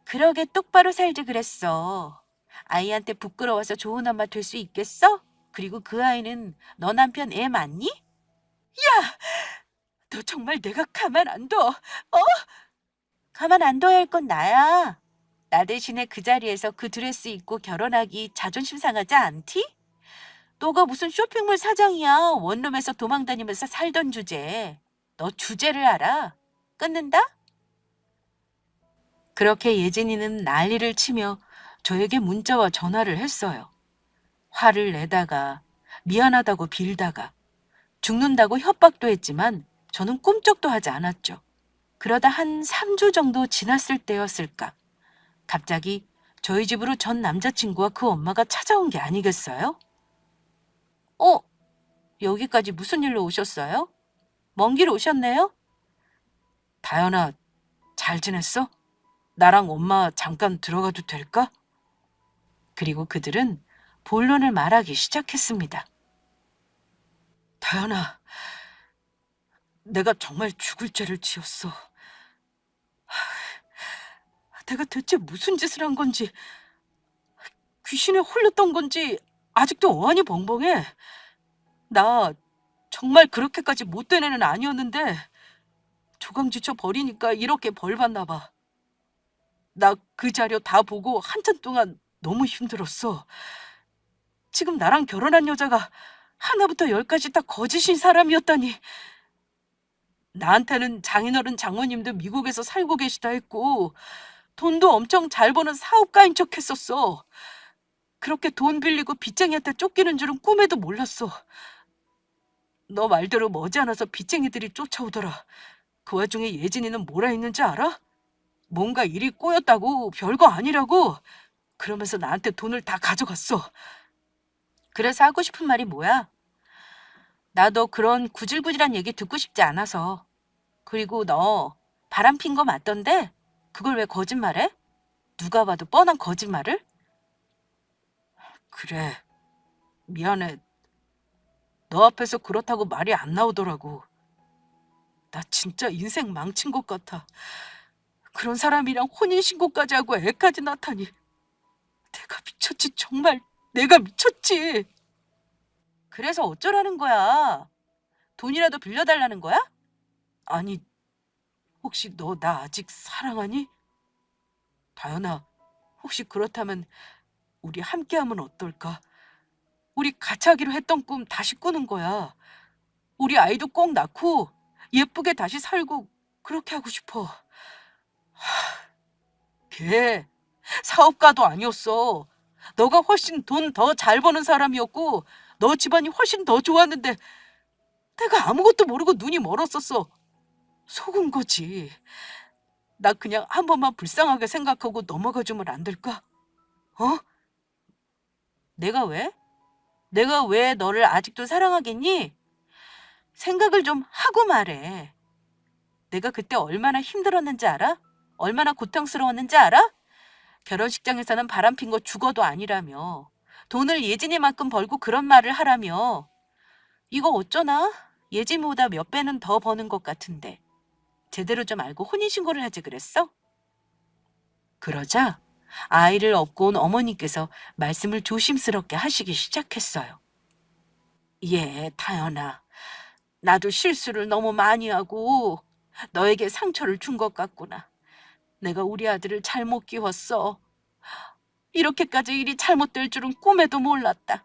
그러게 똑바로 살지 그랬어. 아이한테 부끄러워서 좋은 엄마 될 수 있겠어? 그리고 그 아이는 너 남편 애 맞니? 야! 너 정말 내가 가만 안 둬. 가만 안 둬야 할 건 나야. 나 대신에 그 자리에서 그 드레스 입고 결혼하기 자존심 상하지 않디? 너가 무슨 쇼핑몰 사장이야. 원룸에서 도망다니면서 살던 주제. 너 주제를 알아? 끊는다? 그렇게 예진이는 난리를 치며 저에게 문자와 전화를 했어요. 화를 내다가 미안하다고 빌다가 죽는다고 협박도 했지만 저는 꿈쩍도 하지 않았죠. 그러다 한 3주 정도 지났을 때였을까. 갑자기 저희 집으로 전 남자친구와 그 엄마가 찾아온 게 아니겠어요? 여기까지 무슨 일로 오셨어요? 먼 길 오셨네요? 다현아, 잘 지냈어? 나랑 엄마 잠깐 들어가도 될까? 그리고 그들은 본론을 말하기 시작했습니다. 다현아, 내가 정말 죽을 죄를 지었어. 내가 대체 무슨 짓을 한 건지, 귀신에 홀렸던 건지 아직도 어안이 벙벙해. 나 정말 그렇게까지 못된 애는 아니었는데 조강지쳐 버리니까 이렇게 벌 받나 봐. 나 그 자료 다 보고 한참 동안 너무 힘들었어. 지금 나랑 결혼한 여자가 하나부터 열까지 다 거짓인 사람이었다니. 나한테는 장인어른 장모님도 미국에서 살고 계시다 했고 돈도 엄청 잘 버는 사업가인 척 했었어. 그렇게 돈 빌리고 빚쟁이한테 쫓기는 줄은 꿈에도 몰랐어. 너 말대로 머지않아서 빚쟁이들이 쫓아오더라. 그 와중에 예진이는 뭐라 했는지 알아? 뭔가 일이 꼬였다고, 별거 아니라고. 그러면서 나한테 돈을 다 가져갔어. 그래서 하고 싶은 말이 뭐야? 나도 그런 구질구질한 얘기 듣고 싶지 않아서. 그리고 너 바람 핀 거 맞던데? 그걸 왜 거짓말해? 누가 봐도 뻔한 거짓말을? 그래, 미안해. 너 앞에서 그렇다고 말이 안 나오더라고. 나 진짜 인생 망친 것 같아. 그런 사람이랑 혼인신고까지 하고 애까지 낳다니. 내가 미쳤지, 정말. 내가 미쳤지. 그래서 어쩌라는 거야? 돈이라도 빌려달라는 거야? 아니, 혹시 너 나 아직 사랑하니? 다현아, 혹시 그렇다면 우리 함께하면 어떨까? 우리 같이 하기로 했던 꿈 다시 꾸는 거야. 우리 아이도 꼭 낳고 예쁘게 다시 살고 그렇게 하고 싶어. 걔 사업가도 아니었어. 너가 훨씬 돈 더 잘 버는 사람이었고 너 집안이 훨씬 더 좋았는데 내가 아무것도 모르고 눈이 멀었었어. 속은 거지. 나 그냥 한 번만 불쌍하게 생각하고 넘어가주면 안 될까? 어? 내가 왜? 내가 왜 너를 아직도 사랑하겠니? 생각을 좀 하고 말해. 내가 그때 얼마나 힘들었는지 알아? 얼마나 고통스러웠는지 알아? 결혼식장에서는 바람핀 거 죽어도 아니라며. 돈을 예진이만큼 벌고 그런 말을 하라며. 이거 어쩌나? 예진이보다 몇 배는 더 버는 것 같은데. 제대로 좀 알고 혼인신고를 하지 그랬어? 그러자 아이를 업고 온 어머니께서 말씀을 조심스럽게 하시기 시작했어요. 예, 타연아. 나도 실수를 너무 많이 하고 너에게 상처를 준 것 같구나. 내가 우리 아들을 잘못 키웠어. 이렇게까지 일이 잘못될 줄은 꿈에도 몰랐다.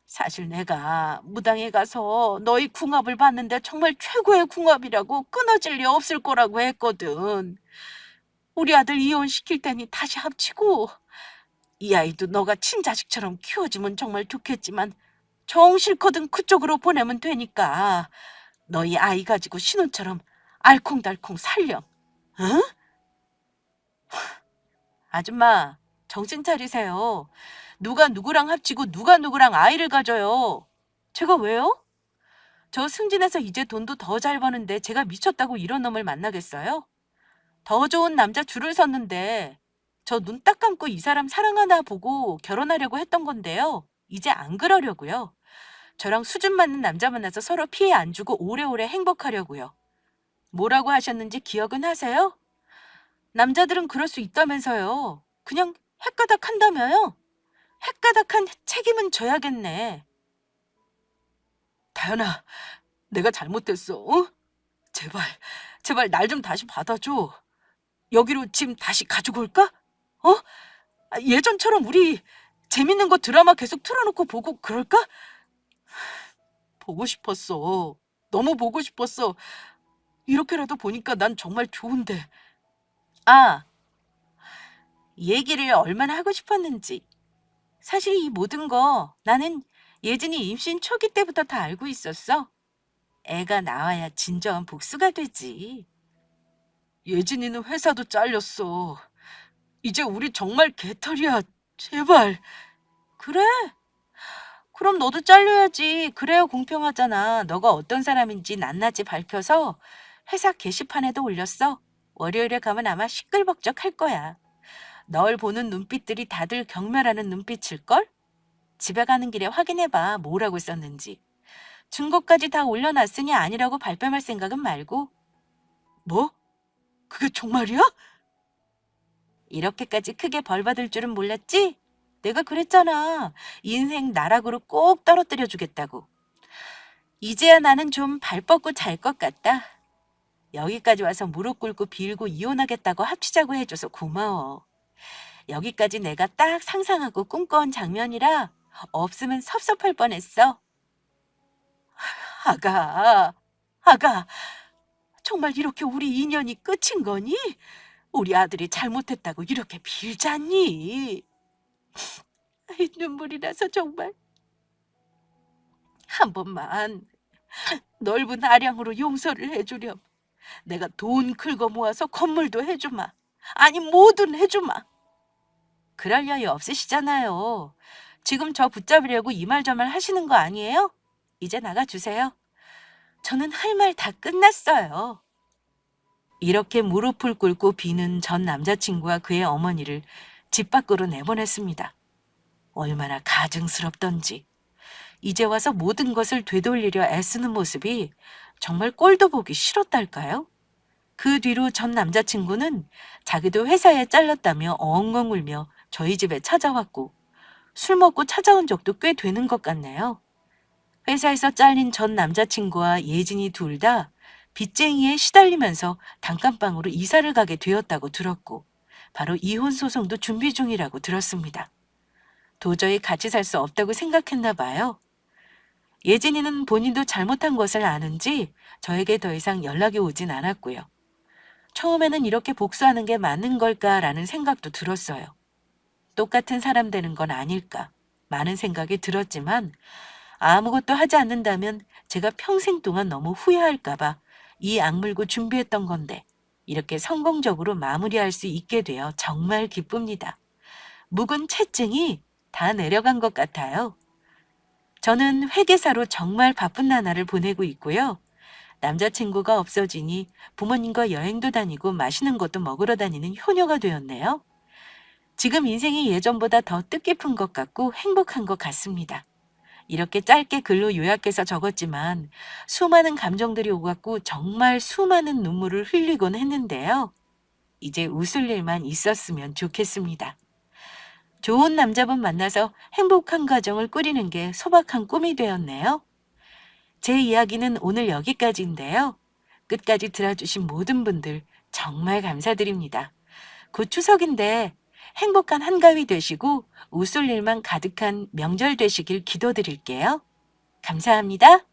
사실 내가 무당에 가서 너희 궁합을 봤는데 정말 최고의 궁합이라고 끊어질 리 없을 거라고 했거든. 우리 아들 이혼시킬 테니 다시 합치고 이 아이도 너가 친자식처럼 키워주면 정말 좋겠지만 정 싫거든 그쪽으로 보내면 되니까 너희 아이 가지고 신혼처럼 알콩달콩 살렴. 응? 아줌마, 정신 차리세요. 누가 누구랑 합치고 누가 누구랑 아이를 가져요. 제가 왜요? 저 승진해서 이제 돈도 더 잘 버는데 제가 미쳤다고 이런 놈을 만나겠어요? 더 좋은 남자 줄을 섰는데 저 눈 딱 감고 이 사람 사랑하나 보고 결혼하려고 했던 건데요. 이제 안 그러려고요. 저랑 수준 맞는 남자 만나서 서로 피해 안 주고 오래오래 행복하려고요. 뭐라고 하셨는지 기억은 하세요? 남자들은 그럴 수 있다면서요. 그냥 헷가닥 한다며요. 헷가닥한 책임은 져야겠네. 다현아, 내가 잘못했어. 어? 제발 날 좀 다시 받아줘. 여기로 짐 다시 가지고 올까? 어? 예전처럼 우리 재밌는 거 드라마 계속 틀어놓고 보고 그럴까? 보고 싶었어. 너무 보고 싶었어. 이렇게라도 보니까 난 정말 좋은데. 아, 얘기를 얼마나 하고 싶었는지. 사실 이 모든 거 나는 예진이 임신 초기 때부터 다 알고 있었어. 애가 나와야 진정한 복수가 되지. 예진이는 회사도 잘렸어. 이제 우리 정말 개털이야. 제발. 그래? 그럼 너도 잘려야지. 그래야 공평하잖아. 너가 어떤 사람인지 낱낱이 밝혀서 회사 게시판에도 올렸어. 월요일에 가면 아마 시끌벅적할 거야. 널 보는 눈빛들이 다들 경멸하는 눈빛일걸? 집에 가는 길에 확인해봐. 뭐라고 썼는지. 증거까지 다 올려놨으니 아니라고 발뺌할 생각은 말고. 뭐? 그게 정말이야? 이렇게까지 크게 벌 받을 줄은 몰랐지? 내가 그랬잖아. 인생 나락으로 꼭 떨어뜨려 주겠다고. 이제야 나는 좀 발 뻗고 잘 것 같다. 여기까지 와서 무릎 꿇고 빌고 이혼하겠다고 합치자고 해줘서 고마워. 여기까지 내가 딱 상상하고 꿈꿔온 장면이라 없으면 섭섭할 뻔했어. 아가, 정말 이렇게 우리 인연이 끝인 거니? 우리 아들이 잘못했다고 이렇게 빌잖니? 아이, 눈물이 나서 정말. 한 번만 넓은 아량으로 용서를 해주렴. 내가 돈 긁어 모아서 건물도 해주마. 아니 뭐든 해주마. 그럴 여유 없으시잖아요. 지금 저 붙잡으려고 이 말 저 말 하시는 거 아니에요? 이제 나가주세요. 저는 할 말 다 끝났어요. 이렇게 무릎을 꿇고 비는 전 남자친구와 그의 어머니를 집 밖으로 내보냈습니다. 얼마나 가증스럽던지. 이제 와서 모든 것을 되돌리려 애쓰는 모습이 정말 꼴도 보기 싫었달까요? 그 뒤로 전 남자친구는 자기도 회사에 잘렸다며 엉엉 울며 저희 집에 찾아왔고 술 먹고 찾아온 적도 꽤 되는 것 같네요. 회사에서 잘린 전 남자친구와 예진이 둘 다 빚쟁이에 시달리면서 단칸방으로 이사를 가게 되었다고 들었고 바로 이혼 소송도 준비 중이라고 들었습니다. 도저히 같이 살 수 없다고 생각했나 봐요. 예진이는 본인도 잘못한 것을 아는지 저에게 더 이상 연락이 오진 않았고요. 처음에는 이렇게 복수하는 게 맞는 걸까라는 생각도 들었어요. 똑같은 사람 되는 건 아닐까 많은 생각이 들었지만 아무것도 하지 않는다면 제가 평생 동안 너무 후회할까 봐 이 악물고 준비했던 건데 이렇게 성공적으로 마무리할 수 있게 되어 정말 기쁩니다. 묵은 채증이 다 내려간 것 같아요. 저는 회계사로 정말 바쁜 나날을 보내고 있고요. 남자친구가 없어지니 부모님과 여행도 다니고 맛있는 것도 먹으러 다니는 효녀가 되었네요. 지금 인생이 예전보다 더 뜻깊은 것 같고 행복한 것 같습니다. 이렇게 짧게 글로 요약해서 적었지만 수많은 감정들이 오갔고 정말 수많은 눈물을 흘리곤 했는데요. 이제 웃을 일만 있었으면 좋겠습니다. 좋은 남자분 만나서 행복한 가정을 꾸리는 게 소박한 꿈이 되었네요. 제 이야기는 오늘 여기까지인데요. 끝까지 들어주신 모든 분들 정말 감사드립니다. 곧 추석인데 행복한 한가위 되시고 웃을 일만 가득한 명절 되시길 기도드릴게요. 감사합니다.